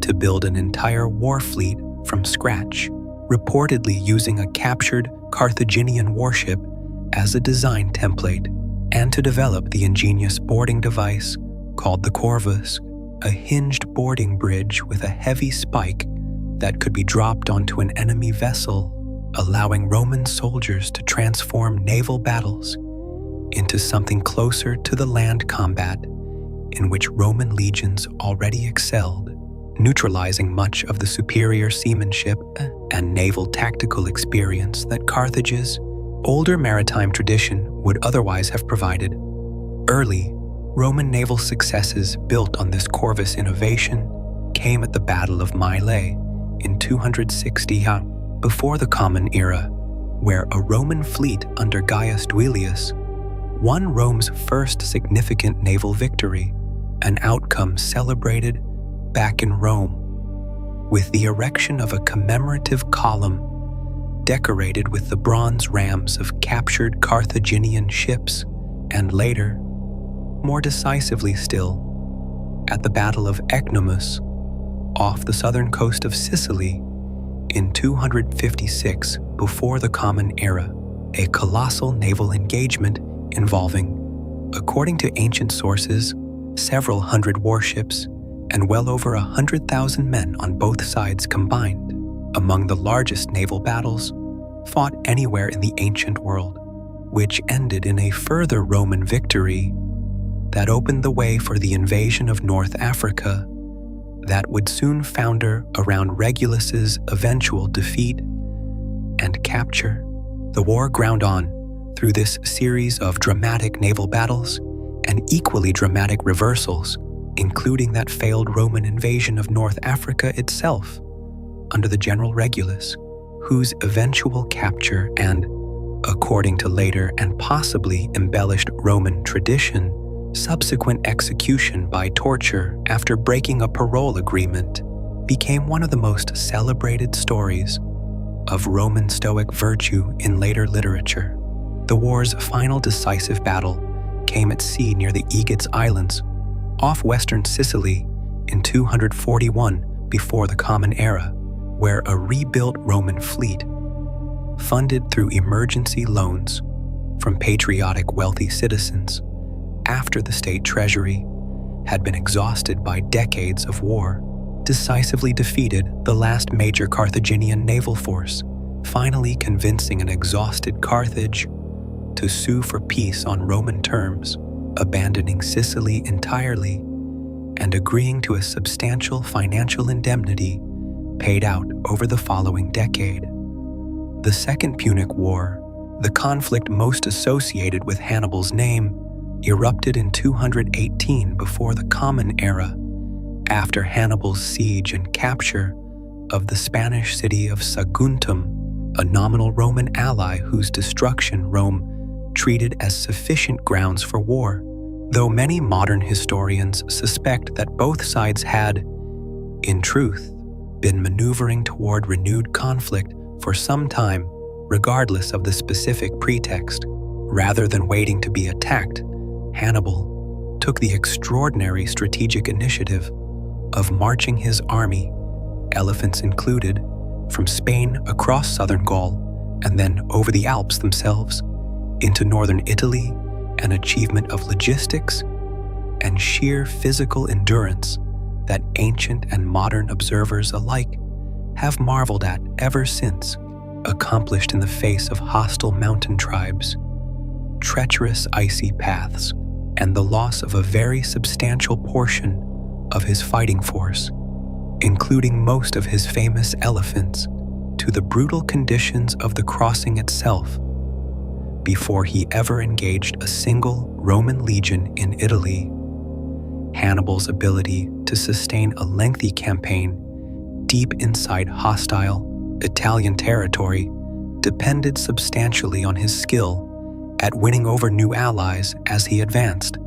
to build an entire war fleet from scratch, reportedly using a captured Carthaginian warship as a design template, and to develop the ingenious boarding device called the corvus, a hinged boarding bridge with a heavy spike that could be dropped onto an enemy vessel, allowing Roman soldiers to transform naval battles into something closer to the land combat in which Roman legions already excelled, neutralizing much of the superior seamanship and naval tactical experience that Carthage's older maritime tradition would otherwise have provided. Early Roman naval successes built on this corvus innovation came at the Battle of Mylae in 260 before the Common Era, where a Roman fleet under Gaius Duilius won Rome's first significant naval victory, an outcome celebrated back in Rome with the erection of a commemorative column decorated with the bronze rams of captured Carthaginian ships, and later, more decisively still, at the Battle of Ecnomus off the southern coast of Sicily in 256 before the Common Era, a colossal naval engagement involving, according to ancient sources, several hundred warships and well over 100,000 men on both sides combined, among the largest naval battles fought anywhere in the ancient world, which ended in a further Roman victory that opened the way for the invasion of North Africa that would soon founder around Regulus's eventual defeat and capture. The war ground on through this series of dramatic naval battles and equally dramatic reversals, including that failed Roman invasion of North Africa itself under the general Regulus, whose eventual capture and, according to later and possibly embellished Roman tradition, subsequent execution by torture after breaking a parole agreement became one of the most celebrated stories of Roman Stoic virtue in later literature. The war's final decisive battle came at sea near the Aegates Islands, off western Sicily, in 241 before the Common Era, where a rebuilt Roman fleet, funded through emergency loans from patriotic wealthy citizens after the state treasury had been exhausted by decades of war, decisively defeated the last major Carthaginian naval force, finally convincing an exhausted Carthage to sue for peace on Roman terms, abandoning Sicily entirely and agreeing to a substantial financial indemnity paid out over the following decade. The Second Punic War, the conflict most associated with Hannibal's name, erupted in 218 before the Common Era, after Hannibal's siege and capture of the Spanish city of Saguntum, a nominal Roman ally whose destruction Rome treated as sufficient grounds for war, though many modern historians suspect that both sides had, in truth, been maneuvering toward renewed conflict for some time, regardless of the specific pretext. Rather than waiting to be attacked, Hannibal took the extraordinary strategic initiative of marching his army, elephants included, from Spain across southern Gaul and then over the Alps themselves into northern Italy, an achievement of logistics and sheer physical endurance that ancient and modern observers alike have marveled at ever since, accomplished in the face of hostile mountain tribes, treacherous icy paths, and the loss of a very substantial portion of his fighting force, including most of his famous elephants, to the brutal conditions of the crossing itself, before he ever engaged a single Roman legion in Italy. Hannibal's ability to sustain a lengthy campaign deep inside hostile Italian territory depended substantially on his skill at winning over new allies as he advanced,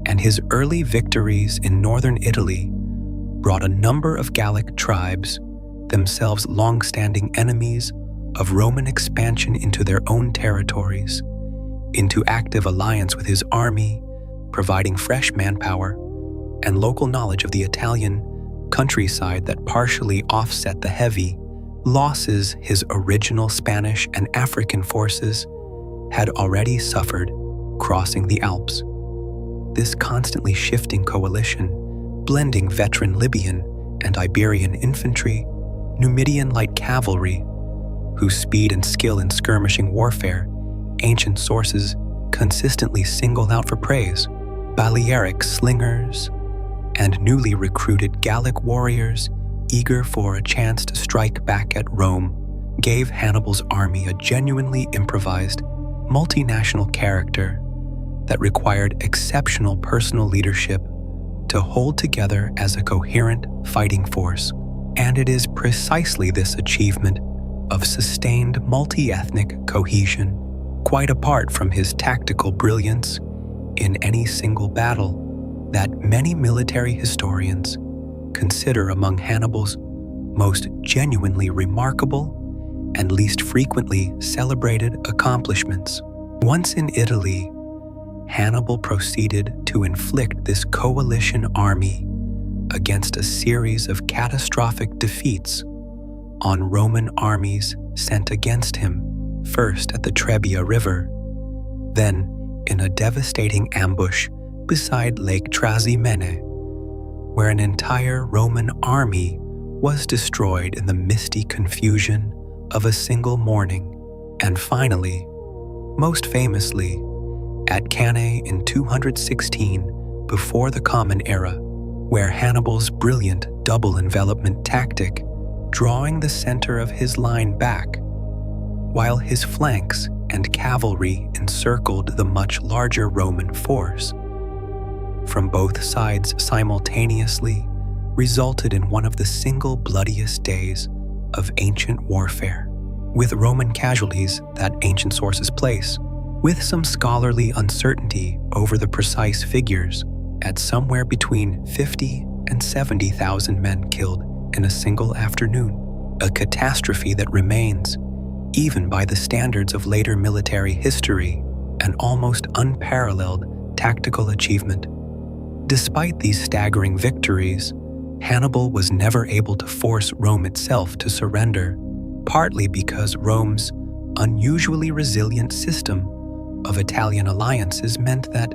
and his early victories in northern Italy brought a number of Gallic tribes, themselves long-standing enemies of Roman expansion into their own territories, into active alliance with his army, providing fresh manpower and local knowledge of the Italian countryside that partially offset the heavy losses his original Spanish and African forces had already suffered crossing the Alps. This constantly shifting coalition, blending veteran Libyan and Iberian infantry, Numidian light cavalry, whose speed and skill in skirmishing warfare ancient sources consistently single out for praise, Balearic slingers, and newly recruited Gallic warriors eager for a chance to strike back at Rome, gave Hannibal's army a genuinely improvised, multinational character that required exceptional personal leadership to hold together as a coherent fighting force. And it is precisely this achievement of sustained multi-ethnic cohesion, quite apart from his tactical brilliance in any single battle, that many military historians consider among Hannibal's most genuinely remarkable and least frequently celebrated accomplishments. Once in Italy, Hannibal proceeded to inflict this coalition army against a series of catastrophic defeats on Roman armies sent against him, first at the Trebia River, then in a devastating ambush beside Lake Trasimene, where an entire Roman army was destroyed in the misty confusion of a single morning, and finally, most famously, at Cannae in 216 before the Common Era, where Hannibal's brilliant double envelopment tactic, drawing the center of his line back, while his flanks and cavalry encircled the much larger Roman force, from both sides simultaneously, resulted in one of the single bloodiest days of ancient warfare, with Roman casualties that ancient sources place, with some scholarly uncertainty over the precise figures, at somewhere between 50 and 70,000 men killed in a single afternoon, a catastrophe that remains, even by the standards of later military history, an almost unparalleled tactical achievement. Despite these staggering victories, Hannibal was never able to force Rome itself to surrender, partly because Rome's unusually resilient system of Italian alliances meant that,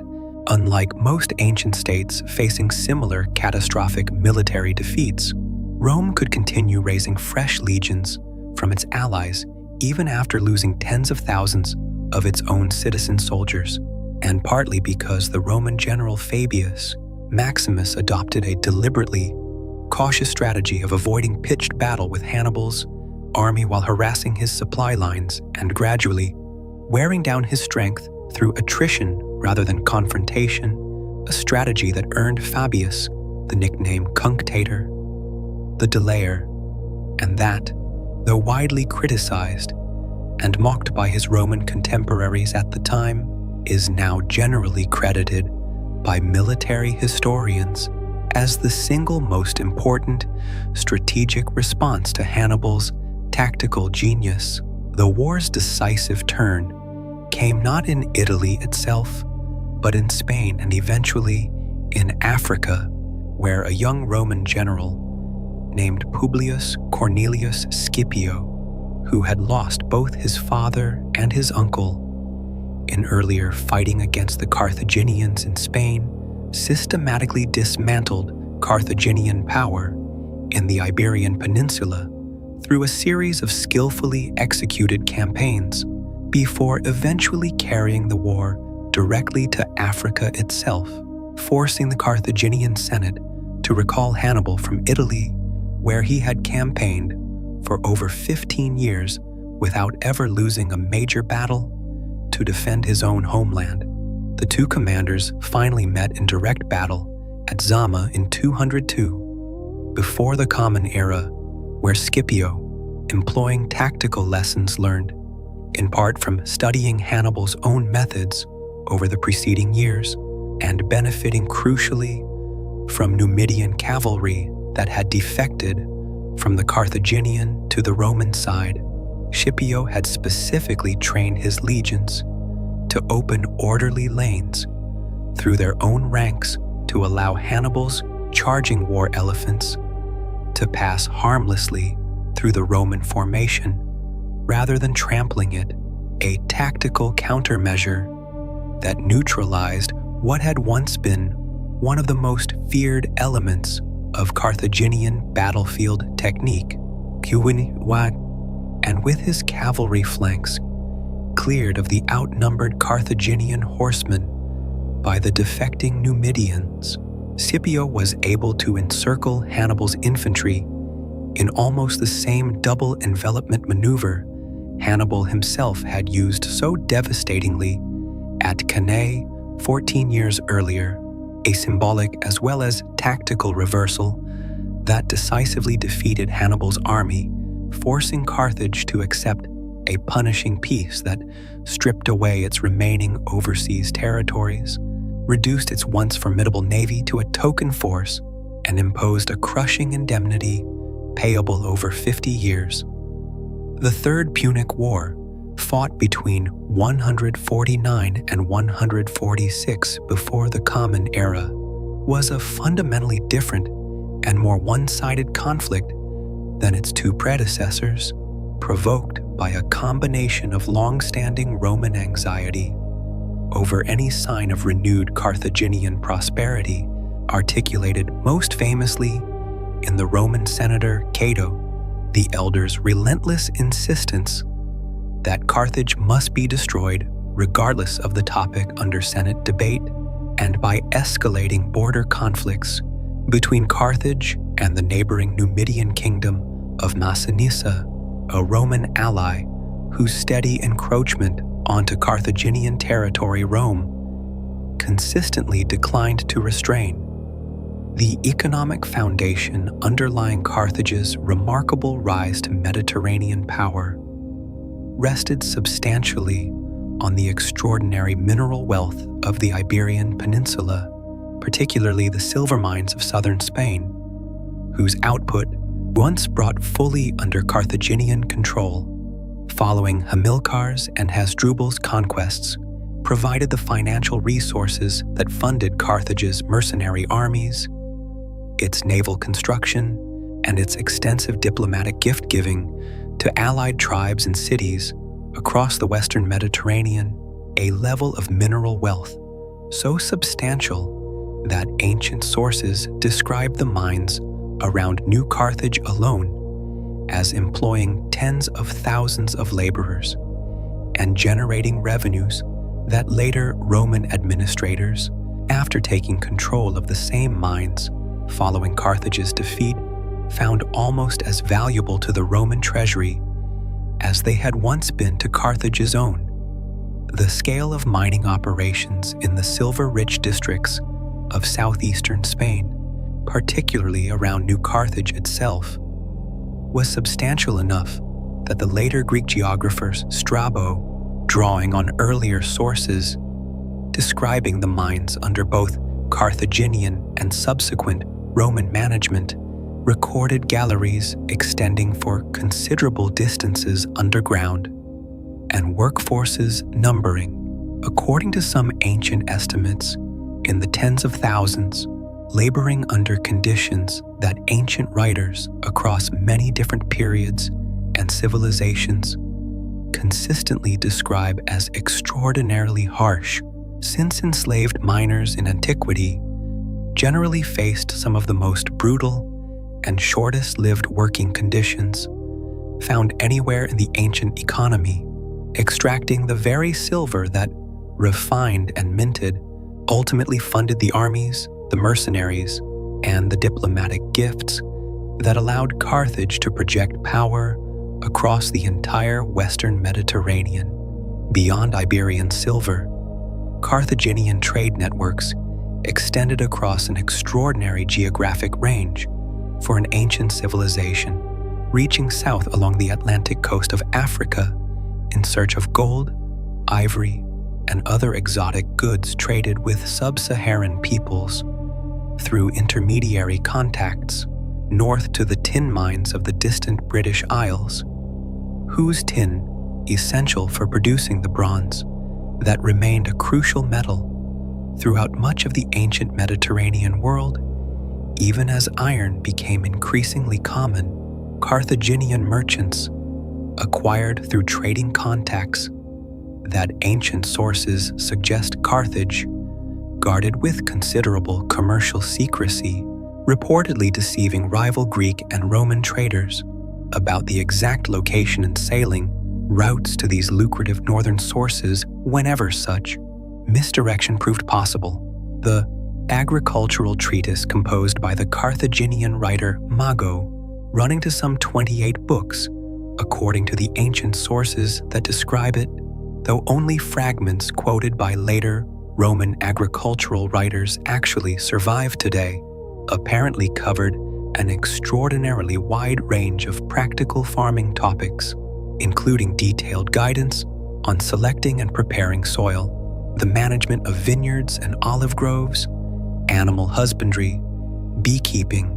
unlike most ancient states facing similar catastrophic military defeats, Rome could continue raising fresh legions from its allies even after losing tens of thousands of its own citizen soldiers, and partly because the Roman general Fabius Maximus adopted a deliberately cautious strategy of avoiding pitched battle with Hannibal's army while harassing his supply lines and gradually wearing down his strength through attrition rather than confrontation, a strategy that earned Fabius the nickname Cunctator, the Delayer, and that, though widely criticized and mocked by his Roman contemporaries at the time, is now generally credited by military historians as the single most important strategic response to Hannibal's tactical genius. The war's decisive turn came not in Italy itself, but in Spain and eventually in Africa, where a young Roman general named Publius Cornelius Scipio, who had lost both his father and his uncle in earlier fighting against the Carthaginians in Spain, systematically dismantled Carthaginian power in the Iberian Peninsula through a series of skillfully executed campaigns before eventually carrying the war directly to Africa itself, forcing the Carthaginian Senate to recall Hannibal from Italy, where he had campaigned for over 15 years without ever losing a major battle, to defend his own homeland. The two commanders finally met in direct battle at Zama in 202, before the Common Era, where Scipio, employing tactical lessons learned, in part from studying Hannibal's own methods over the preceding years, and benefiting crucially from Numidian cavalry that had defected from the Carthaginian to the Roman side, Scipio had specifically trained his legions to open orderly lanes through their own ranks to allow Hannibal's charging war elephants to pass harmlessly through the Roman formation rather than trampling it, a tactical countermeasure that neutralized what had once been one of the most feared elements of Carthaginian battlefield technique, and with his cavalry flanks cleared of the outnumbered Carthaginian horsemen by the defecting Numidians, Scipio was able to encircle Hannibal's infantry in almost the same double envelopment maneuver Hannibal himself had used so devastatingly at Cannae 14 years earlier, a symbolic as well as tactical reversal that decisively defeated Hannibal's army, forcing Carthage to accept a punishing peace that stripped away its remaining overseas territories, reduced its once formidable navy to a token force, and imposed a crushing indemnity payable over 50 years. The Third Punic War, fought between 149 and 146 before the Common Era, was a fundamentally different and more one-sided conflict than its two predecessors, provoked by a combination of long-standing Roman anxiety over any sign of renewed Carthaginian prosperity, articulated most famously in the Roman senator Cato, the elder's relentless insistence that Carthage must be destroyed regardless of the topic under Senate debate, and by escalating border conflicts between Carthage and the neighboring Numidian kingdom of Massinissa, a Roman ally whose steady encroachment onto Carthaginian territory Rome consistently declined to restrain. The economic foundation underlying Carthage's remarkable rise to Mediterranean power rested substantially on the extraordinary mineral wealth of the Iberian Peninsula, particularly the silver mines of southern Spain, whose output, once brought fully under Carthaginian control, following Hamilcar's and Hasdrubal's conquests, provided the financial resources that funded Carthage's mercenary armies, its naval construction, and its extensive diplomatic gift-giving to allied tribes and cities across the western Mediterranean, a level of mineral wealth so substantial that ancient sources describe the mines around New Carthage alone as employing tens of thousands of laborers and generating revenues that later Roman administrators, after taking control of the same mines following Carthage's defeat, found almost as valuable to the Roman treasury as they had once been to Carthage's own. The scale of mining operations in the silver-rich districts of southeastern Spain, particularly around New Carthage itself, was substantial enough that the later Greek geographers Strabo, drawing on earlier sources describing the mines under both Carthaginian and subsequent Roman management, recorded galleries extending for considerable distances underground, and workforces numbering, according to some ancient estimates, in the tens of thousands, laboring under conditions that ancient writers across many different periods and civilizations consistently describe as extraordinarily harsh, since enslaved miners in antiquity generally faced some of the most brutal and shortest-lived working conditions found anywhere in the ancient economy, extracting the very silver that, refined and minted, ultimately funded the armies, the mercenaries, and the diplomatic gifts that allowed Carthage to project power across the entire western Mediterranean. Beyond Iberian silver, Carthaginian trade networks extended across an extraordinary geographic range for an ancient civilization, reaching south along the Atlantic coast of Africa in search of gold, ivory, and other exotic goods traded with sub-Saharan peoples through intermediary contacts north to the tin mines of the distant British Isles, whose tin, essential for producing the bronze, that remained a crucial metal throughout much of the ancient Mediterranean world. Even as iron became increasingly common, Carthaginian merchants, acquired through trading contacts that ancient sources suggest Carthage guarded with considerable commercial secrecy, reportedly deceiving rival Greek and Roman traders about the exact location and sailing routes to these lucrative northern sources whenever such misdirection proved possible. The agricultural treatise composed by the Carthaginian writer Mago, running to some 28 books, according to the ancient sources that describe it, though only fragments quoted by later Roman agricultural writers actually survive today, apparently covered an extraordinarily wide range of practical farming topics, including detailed guidance on selecting and preparing soil, the management of vineyards and olive groves, animal husbandry, beekeeping,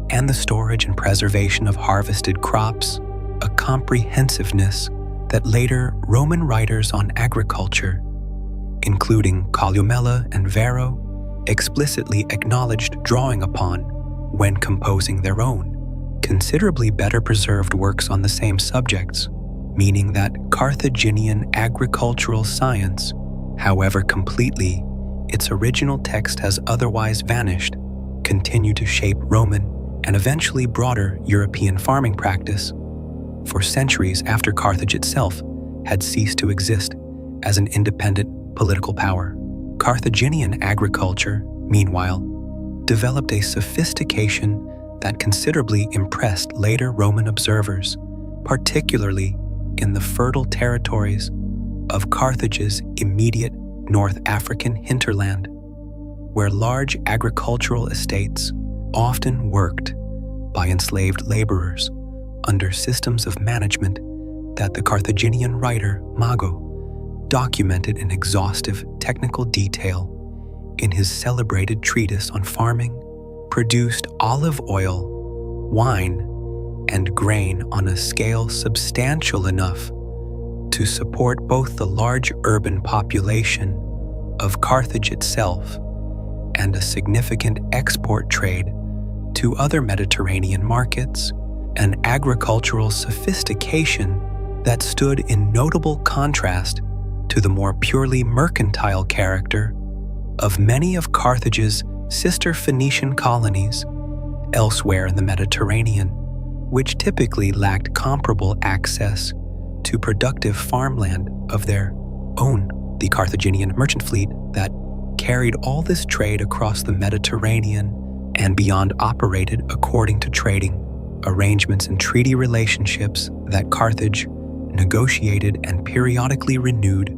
and the storage and preservation of harvested crops, a comprehensiveness that later Roman writers on agriculture, including Columella and Varro, explicitly acknowledged drawing upon when composing their own considerably better preserved works on the same subjects, meaning that Carthaginian agricultural science, however completely its original text has otherwise vanished, continued to shape Roman and eventually broader European farming practice for centuries after Carthage itself had ceased to exist as an independent political power. Carthaginian agriculture, meanwhile, developed a sophistication that considerably impressed later Roman observers, particularly in the fertile territories of Carthage's immediate North African hinterland, where large agricultural estates often worked by enslaved laborers under systems of management that the Carthaginian writer Mago documented in exhaustive technical detail in his celebrated treatise on farming, produced olive oil, wine, and grain on a scale substantial enough to support both the large urban population of Carthage itself and a significant export trade to other Mediterranean markets, an agricultural sophistication that stood in notable contrast to the more purely mercantile character of many of Carthage's sister Phoenician colonies elsewhere in the Mediterranean, which typically lacked comparable access to productive farmland of their own. The Carthaginian merchant fleet that carried all this trade across the Mediterranean and beyond operated according to trading arrangements and treaty relationships that Carthage negotiated and periodically renewed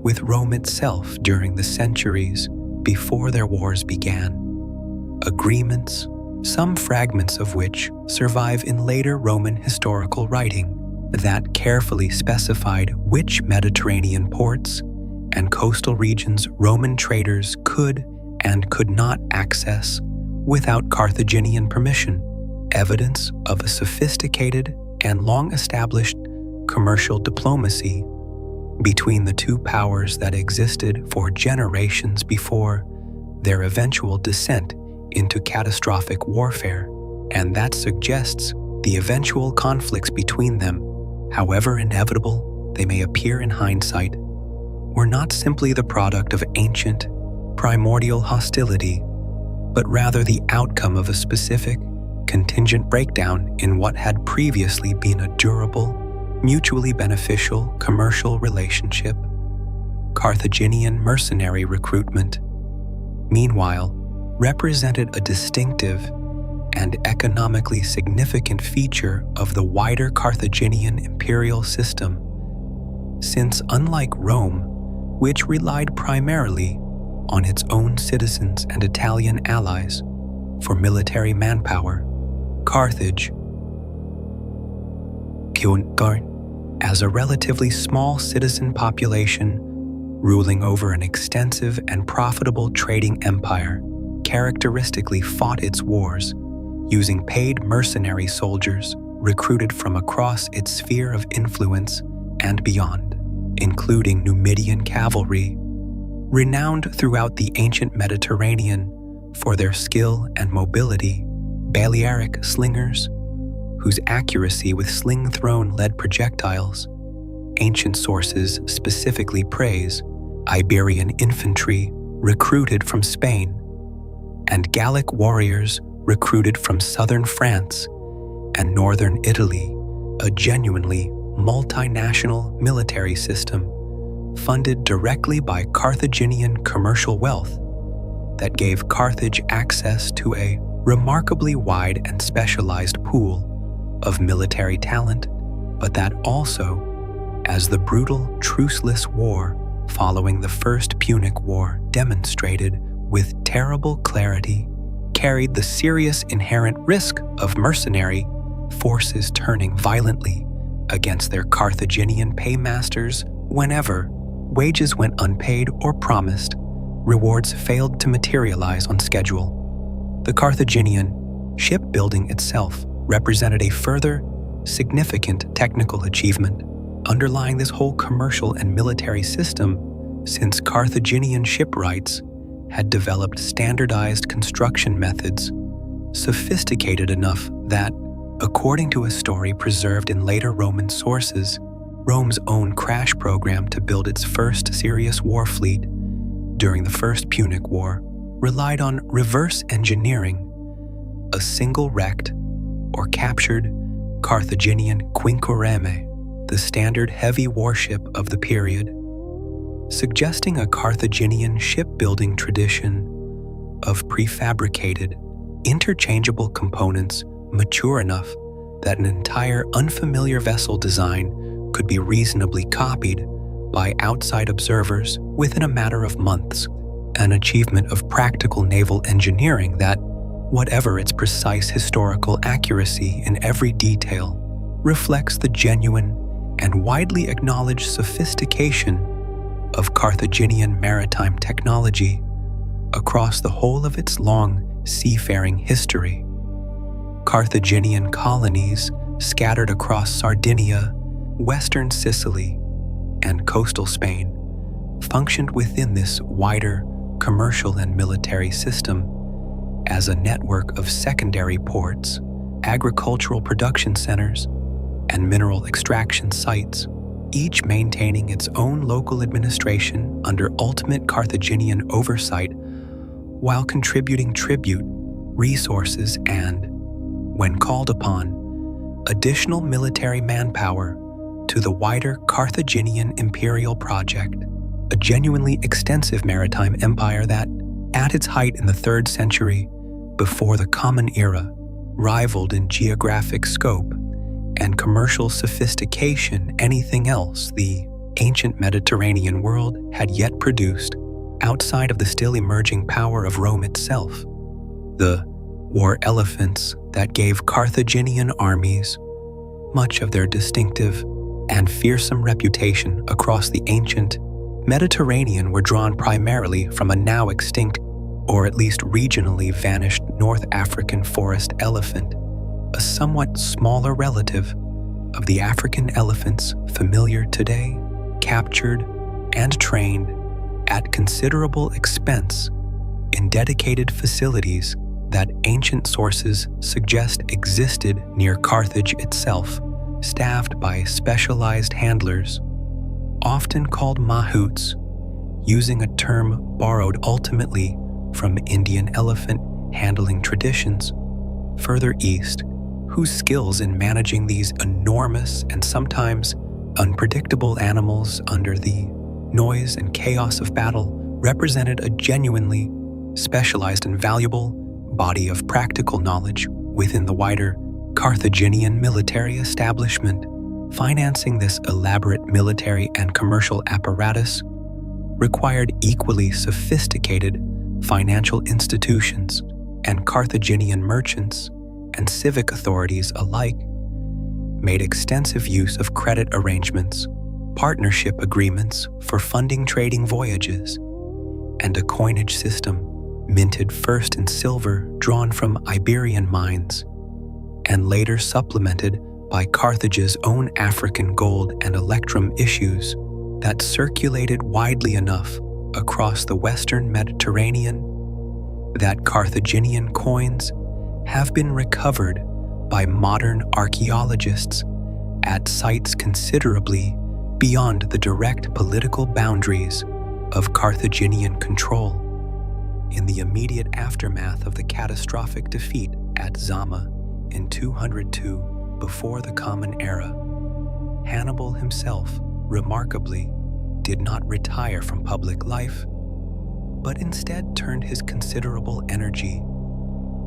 with Rome itself during the centuries before their wars began. Agreements, some fragments of which survive in later Roman historical writing, that carefully specified which Mediterranean ports and coastal regions Roman traders could and could not access without Carthaginian permission, evidence of a sophisticated and long-established commercial diplomacy between the two powers that existed for generations before their eventual descent into catastrophic warfare, and that suggests the eventual conflicts between them, however inevitable they may appear in hindsight, were not simply the product of ancient, primordial hostility, but rather the outcome of a specific, contingent breakdown in what had previously been a durable, mutually beneficial commercial relationship. Carthaginian mercenary recruitment, meanwhile, represented a distinctive and economically significant feature of the wider Carthaginian imperial system, since unlike Rome, which relied primarily on its own citizens and Italian allies for military manpower, Carthage, as a relatively small citizen population ruling over an extensive and profitable trading empire, characteristically fought its wars using paid mercenary soldiers recruited from across its sphere of influence and beyond, including Numidian cavalry, renowned throughout the ancient Mediterranean for their skill and mobility, Balearic slingers, whose accuracy with sling-thrown lead projectiles, ancient sources specifically praise, Iberian infantry recruited from Spain, and Gallic warriors recruited from southern France and northern Italy, a genuinely multinational military system funded directly by Carthaginian commercial wealth that gave Carthage access to a remarkably wide and specialized pool of military talent, but that also, as the brutal, truceless war following the First Punic War demonstrated with terrible clarity, carried the serious inherent risk of mercenary forces turning violently against their Carthaginian paymasters whenever wages went unpaid or promised, rewards failed to materialize on schedule. The Carthaginian shipbuilding itself represented a further significant technical achievement underlying this whole commercial and military system, since Carthaginian shipwrights had developed standardized construction methods sophisticated enough that, According to a story preserved in later Roman sources, Rome's own crash program to build its first serious war fleet during the First Punic War relied on reverse engineering a single wrecked or captured Carthaginian quinquereme, the standard heavy warship of the period, suggesting a Carthaginian shipbuilding tradition of prefabricated, interchangeable components mature enough that an entire unfamiliar vessel design could be reasonably copied by outside observers within a matter of months, an achievement of practical naval engineering that, whatever its precise historical accuracy in every detail, reflects the genuine and widely acknowledged sophistication of Carthaginian maritime technology across the whole of its long seafaring history. Carthaginian colonies scattered across Sardinia, western Sicily, and coastal Spain functioned within this wider commercial and military system as a network of secondary ports, agricultural production centers, and mineral extraction sites, each maintaining its own local administration under ultimate Carthaginian oversight while contributing tribute, resources, and, when called upon, additional military manpower to the wider Carthaginian imperial project, a genuinely extensive maritime empire that, at its height in the 3rd century before the Common Era, rivaled in geographic scope and commercial sophistication anything else the ancient Mediterranean world had yet produced outside of the still emerging power of Rome itself. The war elephants that gave Carthaginian armies much of their distinctive and fearsome reputation across the ancient Mediterranean were drawn primarily from a now extinct, or at least regionally vanished, North African forest elephant, a somewhat smaller relative of the African elephants familiar today, captured and trained at considerable expense in dedicated facilities that ancient sources suggest existed near Carthage itself, staffed by specialized handlers, often called mahouts, using a term borrowed ultimately from Indian elephant handling traditions further east, whose skills in managing these enormous and sometimes unpredictable animals under the noise and chaos of battle represented a genuinely specialized and valuable body of practical knowledge within the wider Carthaginian military establishment. Financing this elaborate military and commercial apparatus required equally sophisticated financial institutions, and Carthaginian merchants and civic authorities alike made extensive use of credit arrangements, partnership agreements for funding trading voyages, and a coinage system minted first in silver drawn from Iberian mines, and later supplemented by Carthage's own African gold and electrum issues that circulated widely enough across the western Mediterranean that Carthaginian coins have been recovered by modern archaeologists at sites considerably beyond the direct political boundaries of Carthaginian control. In the immediate aftermath of the catastrophic defeat at Zama in 202 before the Common Era, Hannibal himself, remarkably, did not retire from public life, but instead turned his considerable energy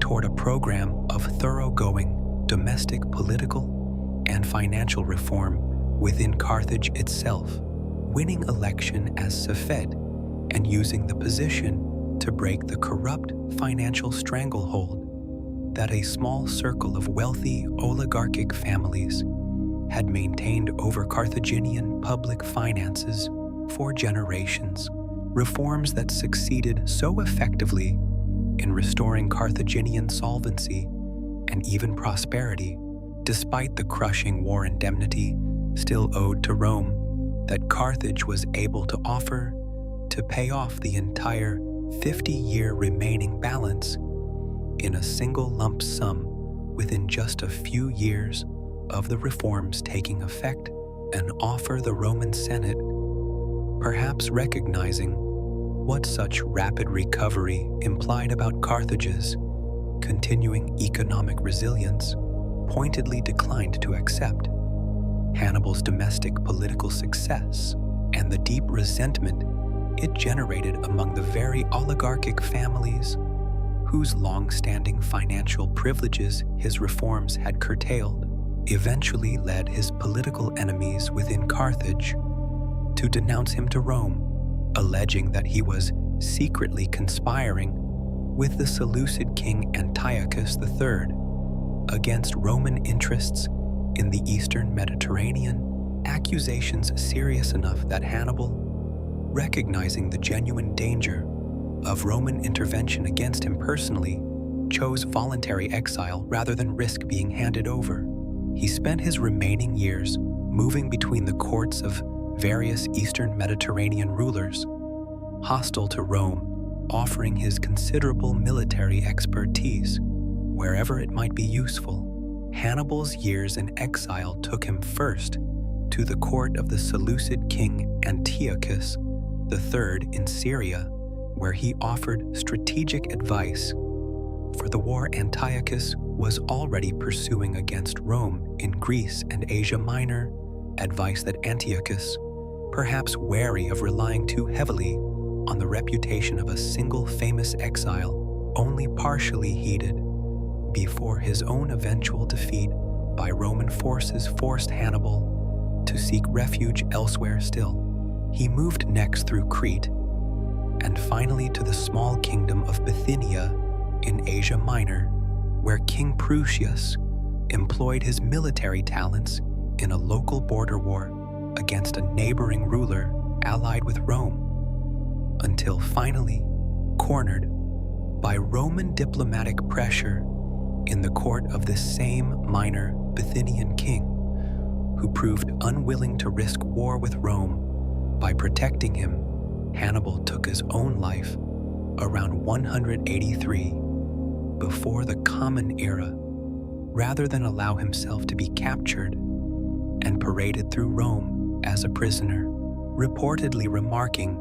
toward a program of thoroughgoing domestic political and financial reform within Carthage itself, winning election as Safed and using the position to break the corrupt financial stranglehold that a small circle of wealthy oligarchic families had maintained over Carthaginian public finances for generations, reforms that succeeded so effectively in restoring Carthaginian solvency and even prosperity, despite the crushing war indemnity still owed to Rome, that Carthage was able to offer to pay off the entire 50-year remaining balance in a single lump sum within just a few years of the reforms taking effect and offer the Roman Senate, perhaps recognizing what such rapid recovery implied about Carthage's continuing economic resilience, pointedly declined to accept. Hannibal's domestic political success and the deep resentment it generated among the very oligarchic families whose long-standing financial privileges his reforms had curtailed eventually led his political enemies within Carthage to denounce him to Rome, alleging that he was secretly conspiring with the Seleucid king Antiochus III against Roman interests in the eastern Mediterranean, accusations serious enough that Hannibal, recognizing the genuine danger of Roman intervention against him personally, chose voluntary exile rather than risk being handed over. He spent his remaining years moving between the courts of various eastern Mediterranean rulers, hostile to Rome, offering his considerable military expertise wherever it might be useful. Hannibal's years in exile took him first to the court of the Seleucid king Antiochus III in Syria, where he offered strategic advice for the war Antiochus was already pursuing against Rome in Greece and Asia Minor, advice that Antiochus, perhaps wary of relying too heavily on the reputation of a single famous exile, only partially heeded before his own eventual defeat by Roman forces forced Hannibal to seek refuge elsewhere still. He moved next through Crete and finally to the small kingdom of Bithynia in Asia Minor, where King Prusius employed his military talents in a local border war against a neighboring ruler allied with Rome, until finally cornered by Roman diplomatic pressure in the court of this same minor Bithynian king, who proved unwilling to risk war with Rome by protecting him. Hannibal took his own life around 183 before the Common Era, rather than allow himself to be captured and paraded through Rome as a prisoner, reportedly remarking,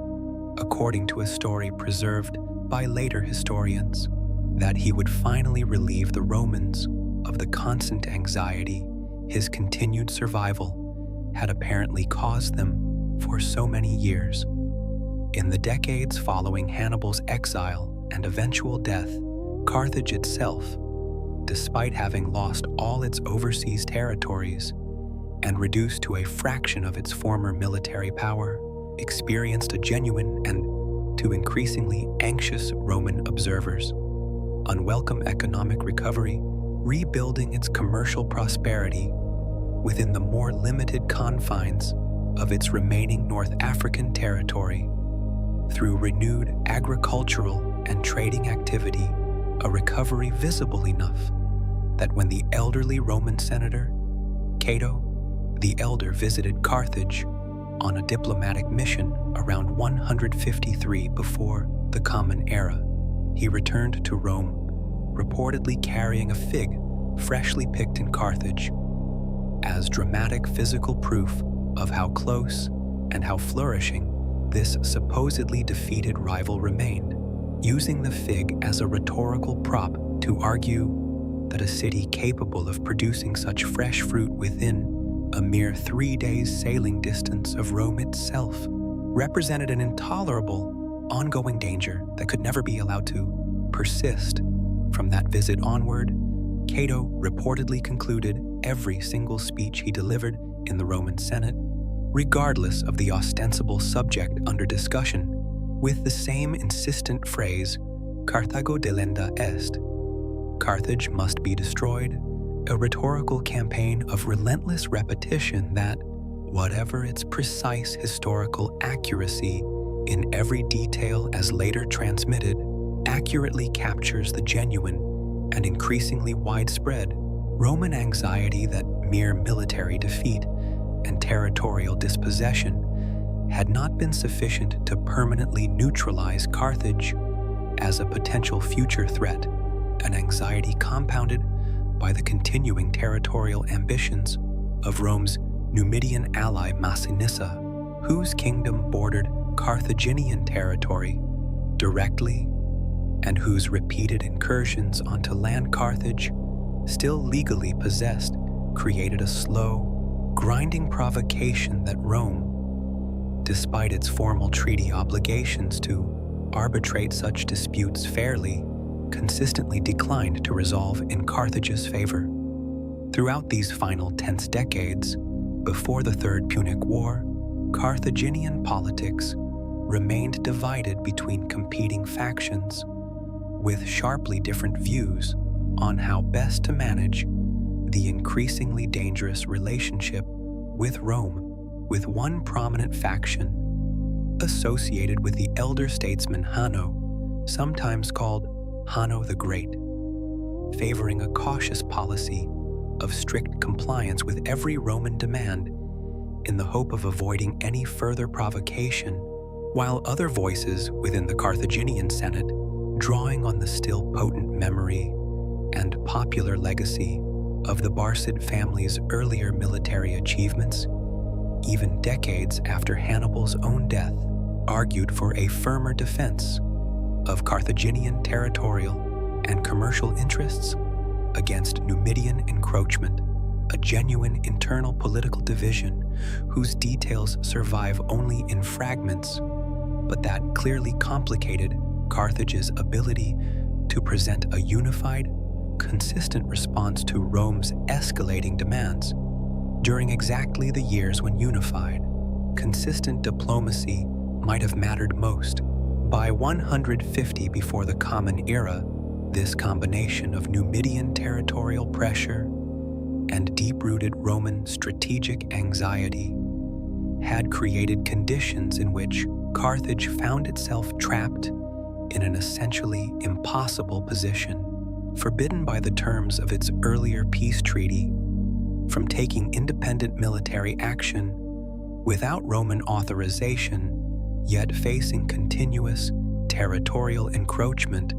according to a story preserved by later historians, that he would finally relieve the Romans of the constant anxiety his continued survival had apparently caused them for so many years. In the decades following Hannibal's exile and eventual death, Carthage itself, despite having lost all its overseas territories and reduced to a fraction of its former military power, experienced a genuine and, to increasingly anxious Roman observers, unwelcome economic recovery, rebuilding its commercial prosperity within the more limited confines of its remaining North African territory. Through renewed agricultural and trading activity, a recovery visible enough that when the elderly Roman senator, Cato the Elder, visited Carthage on a diplomatic mission around 153 before the Common Era, he returned to Rome, reportedly carrying a fig freshly picked in Carthage, as dramatic physical proof of how close and how flourishing this supposedly defeated rival remained, using the fig as a rhetorical prop to argue that a city capable of producing such fresh fruit within a mere 3 days' sailing distance of Rome itself represented an intolerable, ongoing danger that could never be allowed to persist. From that visit onward, Cato reportedly concluded every single speech he delivered in the Roman Senate, regardless of the ostensible subject under discussion, with the same insistent phrase, Carthago delenda est, Carthage must be destroyed, a rhetorical campaign of relentless repetition that, whatever its precise historical accuracy in every detail as later transmitted, accurately captures the genuine and increasingly widespread Roman anxiety that mere military defeat and territorial dispossession had not been sufficient to permanently neutralize Carthage as a potential future threat, an anxiety compounded by the continuing territorial ambitions of Rome's Numidian ally Massinissa, whose kingdom bordered Carthaginian territory directly and whose repeated incursions onto land Carthage, still legally possessed, created a slow, grinding provocation that Rome, despite its formal treaty obligations to arbitrate such disputes fairly, consistently declined to resolve in Carthage's favor. Throughout these final tense decades, before the Third Punic War, Carthaginian politics remained divided between competing factions, with sharply different views on how best to manage the increasingly dangerous relationship with Rome, with one prominent faction associated with the elder statesman Hanno, sometimes called Hanno the Great, favoring a cautious policy of strict compliance with every Roman demand in the hope of avoiding any further provocation, while other voices within the Carthaginian Senate, drawing on the still potent memory and popular legacy of the Barcid family's earlier military achievements, even decades after Hannibal's own death, argued for a firmer defense of Carthaginian territorial and commercial interests against Numidian encroachment, a genuine internal political division whose details survive only in fragments, but that clearly complicated Carthage's ability to present a unified, consistent response to Rome's escalating demands. During exactly the years when unified, consistent diplomacy might have mattered most. By 150 before the Common Era, this combination of Numidian territorial pressure and deep-rooted Roman strategic anxiety had created conditions in which Carthage found itself trapped in an essentially impossible position, forbidden by the terms of its earlier peace treaty from taking independent military action without Roman authorization, yet facing continuous territorial encroachment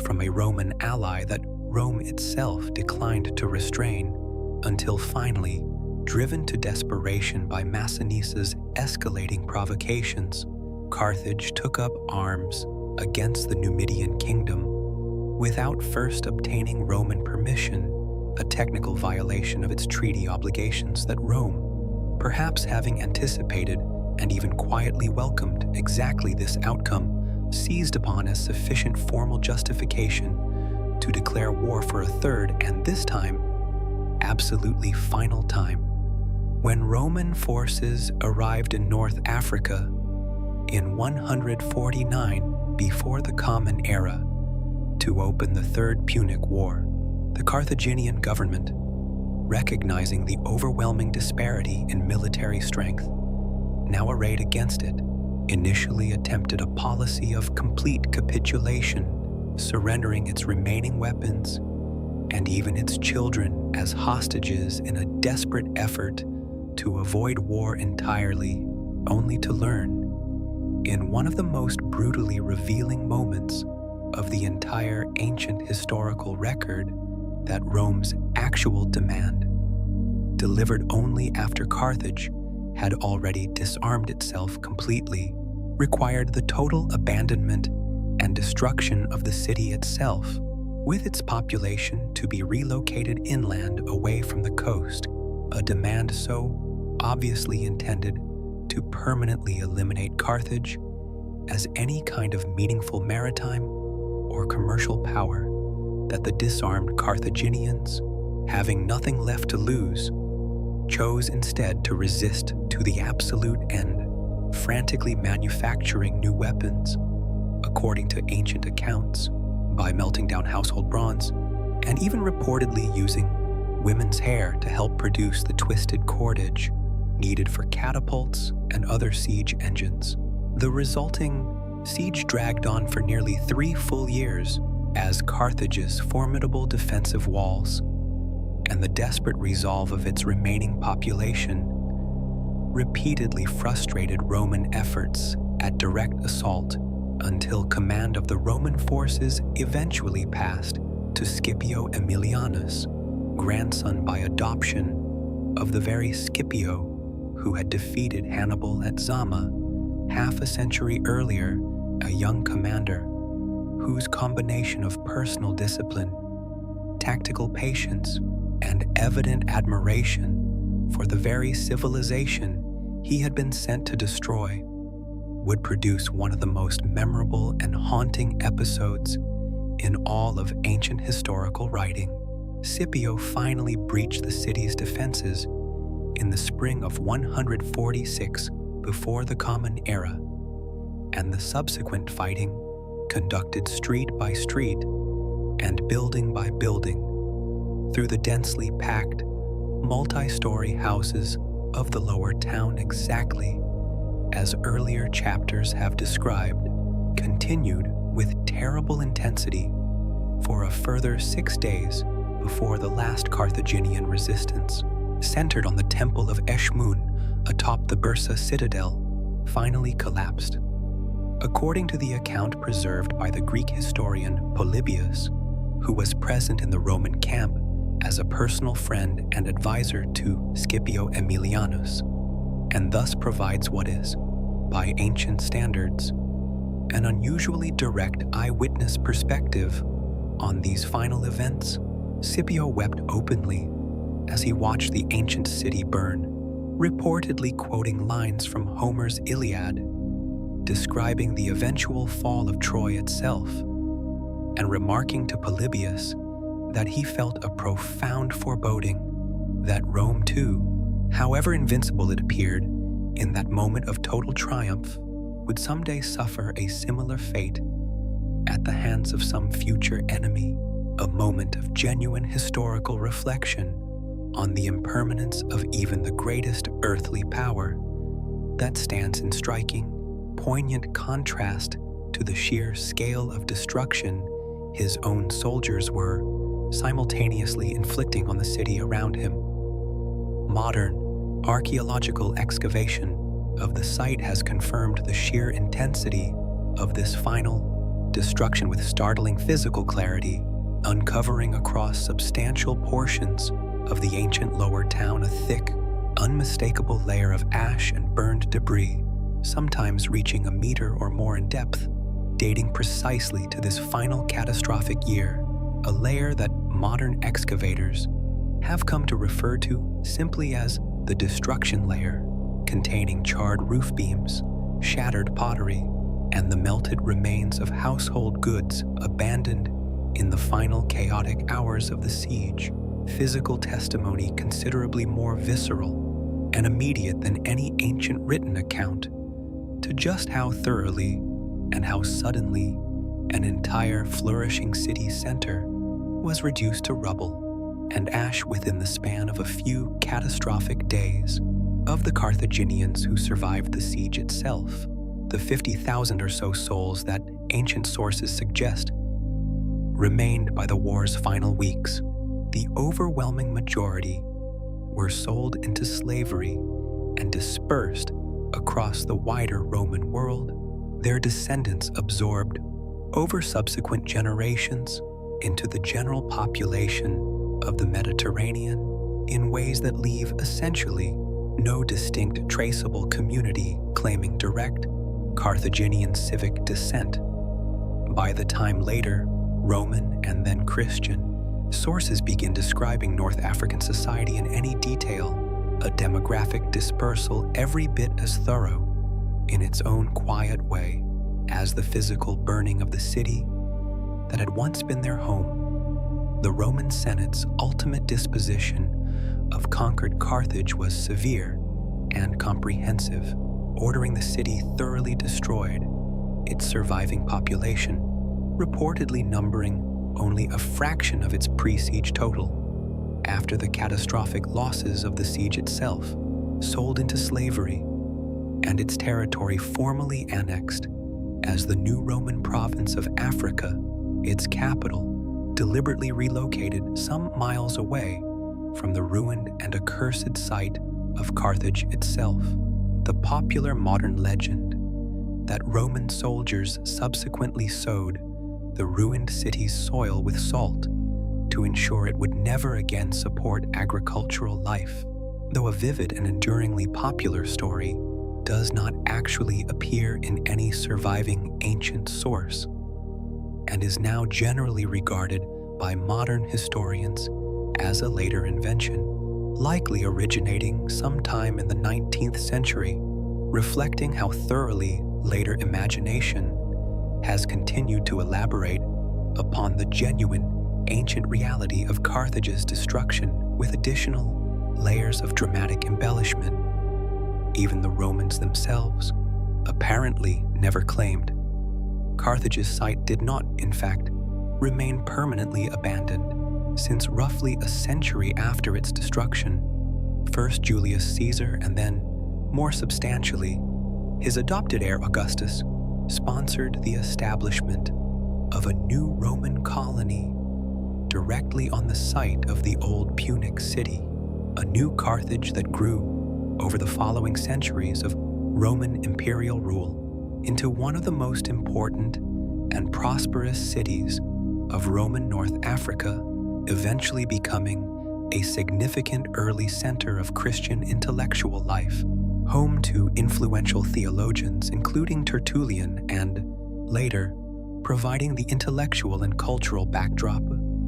from a Roman ally that Rome itself declined to restrain, until finally, driven to desperation by Massinissa's escalating provocations, Carthage took up arms against the Numidian kingdom without first obtaining Roman permission, a technical violation of its treaty obligations that Rome, perhaps having anticipated and even quietly welcomed exactly this outcome, seized upon as sufficient formal justification to declare war for a third and this time, absolutely final time. When Roman forces arrived in North Africa in 149 before the Common Era to open the Third Punic War, the Carthaginian government, recognizing the overwhelming disparity in military strength now arrayed against it, initially attempted a policy of complete capitulation, surrendering its remaining weapons and even its children as hostages in a desperate effort to avoid war entirely, only to learn, in one of the most brutally revealing moments of the entire ancient historical record, that Rome's actual demand, delivered only after Carthage had already disarmed itself completely, required the total abandonment and destruction of the city itself, with its population to be relocated inland away from the coast, a demand so obviously intended to permanently eliminate Carthage as any kind of meaningful maritime or commercial power that the disarmed Carthaginians, having nothing left to lose, chose instead to resist to the absolute end, frantically manufacturing new weapons, according to ancient accounts, by melting down household bronze, and even reportedly using women's hair to help produce the twisted cordage needed for catapults and other siege engines. The resulting siege dragged on for nearly 3 full years as Carthage's formidable defensive walls and the desperate resolve of its remaining population repeatedly frustrated Roman efforts at direct assault until command of the Roman forces eventually passed to Scipio Aemilianus, grandson by adoption of the very Scipio who had defeated Hannibal at Zama half a century earlier, a young commander whose combination of personal discipline, tactical patience, and evident admiration for the very civilization he had been sent to destroy would produce one of the most memorable and haunting episodes in all of ancient historical writing. Scipio finally breached the city's defenses in the spring of 146 before the Common Era, and the subsequent fighting, conducted street by street and building by building through the densely packed, multi-story houses of the lower town, exactly as earlier chapters have described, continued with terrible intensity for a further 6 days before the last Carthaginian resistance, centered on the temple of Eshmun atop the Bursa citadel, finally collapsed. According to the account preserved by the Greek historian Polybius, who was present in the Roman camp as a personal friend and advisor to Scipio Aemilianus, and thus provides what is, by ancient standards, an unusually direct eyewitness perspective on these final events, Scipio wept openly as he watched the ancient city burn, reportedly quoting lines from Homer's Iliad, describing the eventual fall of Troy itself, and remarking to Polybius that he felt a profound foreboding that Rome too, however invincible it appeared in that moment of total triumph, would someday suffer a similar fate at the hands of some future enemy, a moment of genuine historical reflection on the impermanence of even the greatest earthly power that stands in striking, poignant contrast to the sheer scale of destruction his own soldiers were simultaneously inflicting on the city around him. Modern archaeological excavation of the site has confirmed the sheer intensity of this final destruction with startling physical clarity, uncovering across substantial portions of the ancient lower town a thick, unmistakable layer of ash and burned debris, sometimes reaching a meter or more in depth, dating precisely to this final catastrophic year, a layer that modern excavators have come to refer to simply as the destruction layer, containing charred roof beams, shattered pottery, and the melted remains of household goods abandoned in the final chaotic hours of the siege. Physical testimony considerably more visceral and immediate than any ancient written account to just how thoroughly and how suddenly an entire flourishing city center was reduced to rubble and ash within the span of a few catastrophic days. Of the Carthaginians who survived the siege itself, the 50,000 or so souls that ancient sources suggest remained by the war's final weeks, the overwhelming majority were sold into slavery and dispersed across the wider Roman world, their descendants absorbed over subsequent generations into the general population of the Mediterranean in ways that leave essentially no distinct traceable community claiming direct Carthaginian civic descent. By the time later, Roman and then Christian, sources begin describing North African society in any detail, a demographic dispersal every bit as thorough, in its own quiet way, as the physical burning of the city that had once been their home. The Roman Senate's ultimate disposition of conquered Carthage was severe and comprehensive, ordering the city thoroughly destroyed, its surviving population reportedly numbering only a fraction of its pre-siege total, after the catastrophic losses of the siege itself, sold into slavery, and its territory formally annexed as the new Roman province of Africa, its capital deliberately relocated some miles away from the ruined and accursed site of Carthage itself. The popular modern legend that Roman soldiers subsequently sowed the ruined city's soil with salt to ensure it would never again support agricultural life, though a vivid and enduringly popular story does not actually appear in any surviving ancient source, and is now generally regarded by modern historians as a later invention, likely originating sometime in the 19th century, reflecting how thoroughly later imagination has continued to elaborate upon the genuine ancient reality of Carthage's destruction with additional layers of dramatic embellishment. Even the Romans themselves apparently never claimed Carthage's site did not, in fact, remain permanently abandoned, since roughly a century after its destruction, first Julius Caesar and then, more substantially, his adopted heir Augustus sponsored the establishment of a new Roman colony directly on the site of the old Punic city, a new Carthage that grew over the following centuries of Roman imperial rule into one of the most important and prosperous cities of Roman North Africa, eventually becoming a significant early center of Christian intellectual life, home to influential theologians including Tertullian and, later, providing the intellectual and cultural backdrop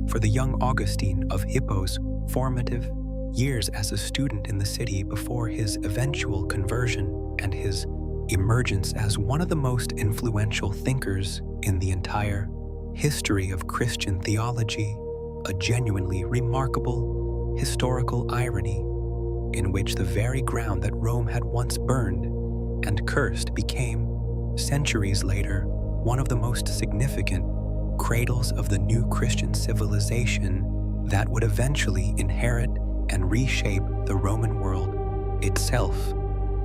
for the young Augustine of Hippo's formative years as a student in the city before his eventual conversion and his emergence as one of the most influential thinkers in the entire history of Christian theology, a genuinely remarkable historical irony in which the very ground that Rome had once burned and cursed became, centuries later, one of the most significant cradles of the new Christian civilization that would eventually inherit and reshape the Roman world itself.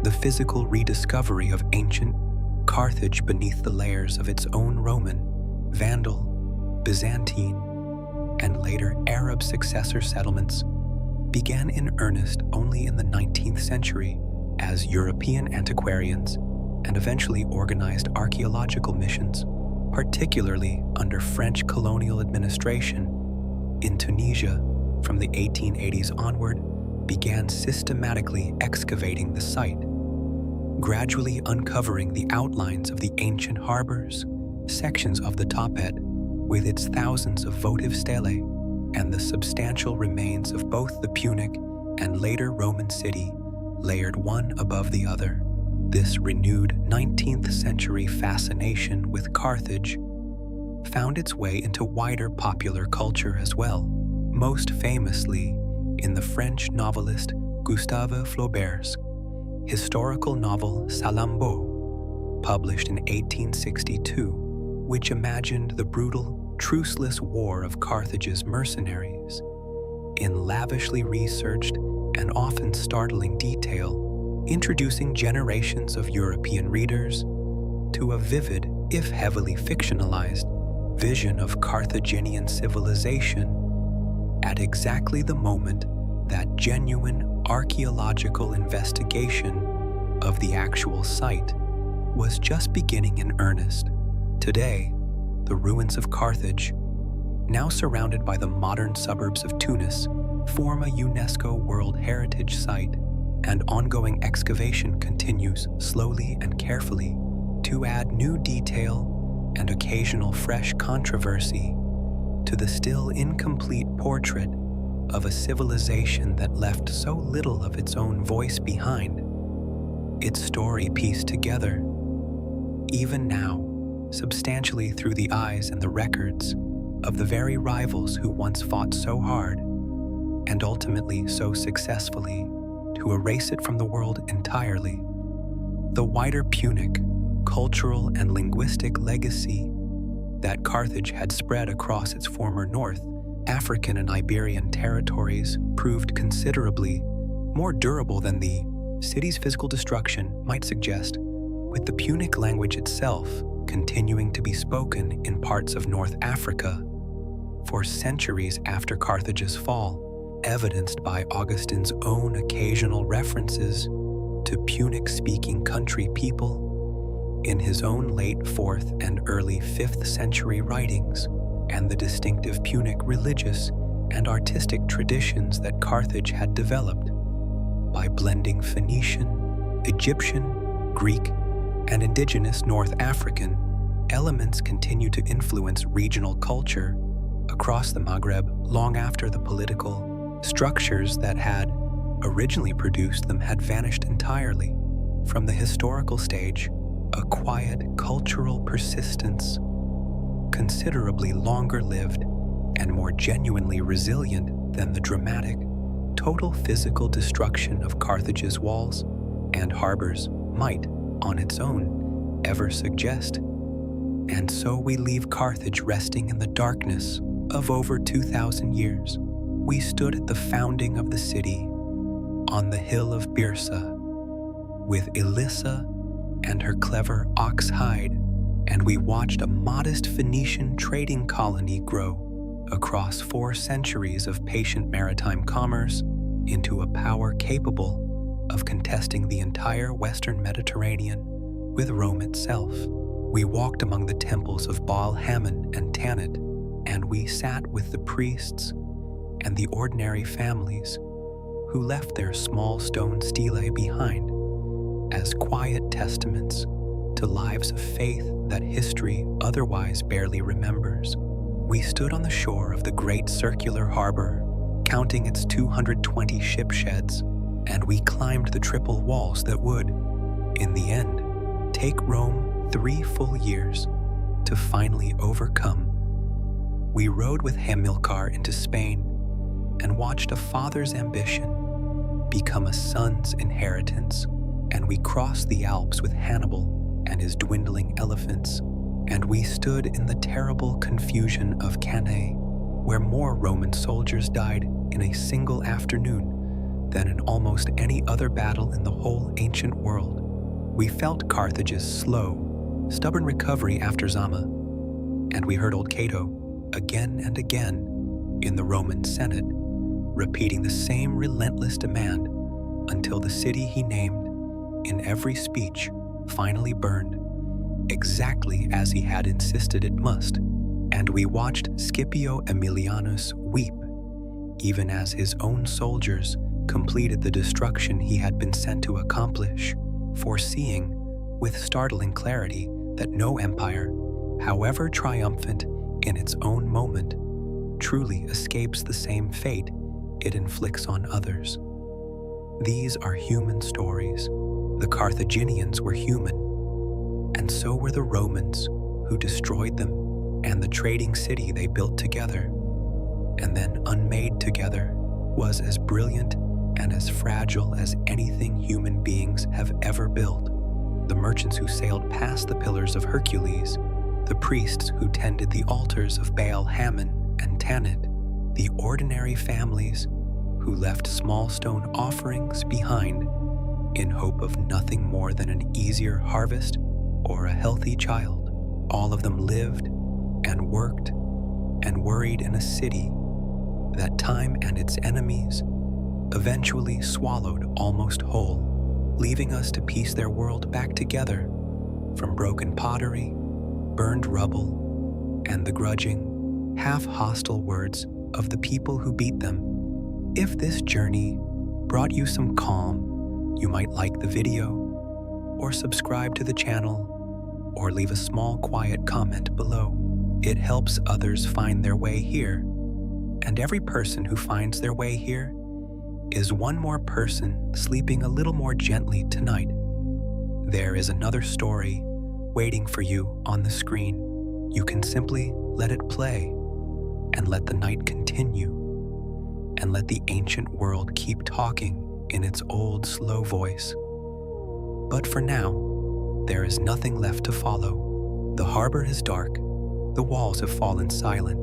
The physical rediscovery of ancient Carthage beneath the layers of its own Roman, Vandal, Byzantine, and later Arab successor settlements began in earnest only in the 19th century as European antiquarians and eventually organized archaeological missions, particularly under French colonial administration in Tunisia from the 1880s onward, began systematically excavating the site, gradually uncovering the outlines of the ancient harbors, sections of the Topet with its thousands of votive stelae, and the substantial remains of both the Punic and later Roman city layered one above the other. This renewed 19th century fascination with Carthage found its way into wider popular culture as well, most famously in the French novelist Gustave Flaubert's historical novel Salammbô, published in 1862, which imagined the brutal, truceless war of Carthage's mercenaries in lavishly researched and often startling detail, introducing generations of European readers to a vivid, if heavily fictionalized, vision of Carthaginian civilization at exactly the moment that genuine archaeological investigation of the actual site was just beginning in earnest. Today, the ruins of Carthage, now surrounded by the modern suburbs of Tunis, form a UNESCO World Heritage Site, and ongoing excavation continues slowly and carefully to add new detail and occasional fresh controversy to the still incomplete portrait of a civilization that left so little of its own voice behind, its story pieced together, even now, substantially through the eyes and the records of the very rivals who once fought so hard and ultimately so successfully to erase it from the world entirely. The wider Punic cultural and linguistic legacy that Carthage had spread across its former North African and Iberian territories proved considerably more durable than the city's physical destruction might suggest, with the Punic language itself continuing to be spoken in parts of North Africa for centuries after Carthage's fall, evidenced by Augustine's own occasional references to Punic-speaking country people in his own late 4th and early 5th century writings, and the distinctive Punic religious and artistic traditions that Carthage had developed. By blending Phoenician, Egyptian, Greek, and indigenous North African elements continue to influence regional culture across the Maghreb long after the political structures that had originally produced them had vanished entirely. From the historical stage, a quiet cultural persistence, considerably longer-lived and more genuinely resilient than the dramatic, total physical destruction of Carthage's walls and harbors might, on its own, ever suggest. And so we leave Carthage resting in the darkness of over 2,000 years. We stood at the founding of the city on the hill of Byrsa with Elissa and her clever ox hide, and we watched a modest Phoenician trading colony grow across 4 centuries of patient maritime commerce into a power capable of contesting the entire Western Mediterranean with Rome itself. We walked among the temples of Baal Hammon and Tanit, and we sat with the priests and the ordinary families who left their small stone stelae behind as quiet testaments to lives of faith that history otherwise barely remembers. We stood on the shore of the great circular harbor, counting its 220 ship sheds, and we climbed the triple walls that would, in the end, take Rome 3 full years to finally overcome. We rode with Hamilcar into Spain and watched a father's ambition become a son's inheritance, and we crossed the Alps with Hannibal and his dwindling elephants, and we stood in the terrible confusion of Cannae, where more Roman soldiers died in a single afternoon than in almost any other battle in the whole ancient world. We felt Carthage's slow, stubborn recovery after Zama, and we heard old Cato again and again in the Roman Senate repeating the same relentless demand until the city he named in every speech finally burned, exactly as he had insisted it must. And we watched Scipio Aemilianus weep, even as his own soldiers completed the destruction he had been sent to accomplish, foreseeing with startling clarity that no empire, however triumphant in its own moment, truly escapes the same fate it inflicts on others. These are human stories. The Carthaginians were human, and so were the Romans who destroyed them, and the trading city they built together, and then unmade together, was as brilliant and as fragile as anything human beings have ever built. The merchants who sailed past the pillars of Hercules, the priests who tended the altars of Baal Hammon and Tanit, the ordinary families who left small stone offerings behind in hope of nothing more than an easier harvest or a healthy child. All of them lived and worked and worried in a city that time and its enemies eventually swallowed almost whole, leaving us to piece their world back together from broken pottery, burned rubble, and the grudging, half-hostile words of the people who beat them. If this journey brought you some calm, you might like the video, or subscribe to the channel, or leave a small quiet comment below. It helps others find their way here, and every person who finds their way here is one more person sleeping a little more gently tonight. There is another story waiting for you on the screen. You can simply let it play and let the night continue, and let the ancient world keep talking in its old, slow voice. But for now, there is nothing left to follow. The harbor is dark. The walls have fallen silent.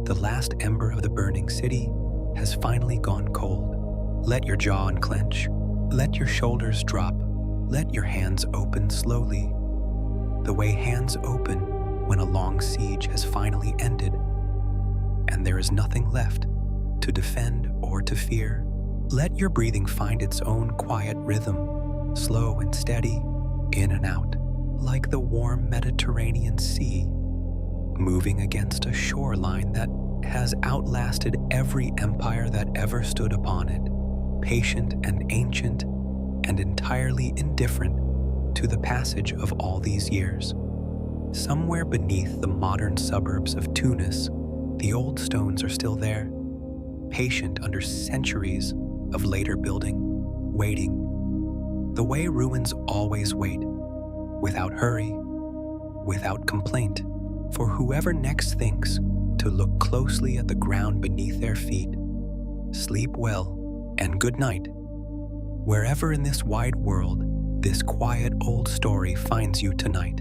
The last ember of the burning city has finally gone cold. Let your jaw unclench. Let your shoulders drop. Let your hands open slowly, the way hands open when a long siege has finally ended, and there is nothing left to defend or to fear. Let your breathing find its own quiet rhythm, slow and steady, in and out, like the warm Mediterranean Sea, moving against a shoreline that has outlasted every empire that ever stood upon it, patient and ancient, and entirely indifferent to the passage of all these years. Somewhere beneath the modern suburbs of Tunis, the old stones are still there, patient under centuries of later building, waiting. The way ruins always wait, without hurry, without complaint, for whoever next thinks to look closely at the ground beneath their feet. Sleep well, and good night. Wherever in this wide world this quiet old story finds you tonight.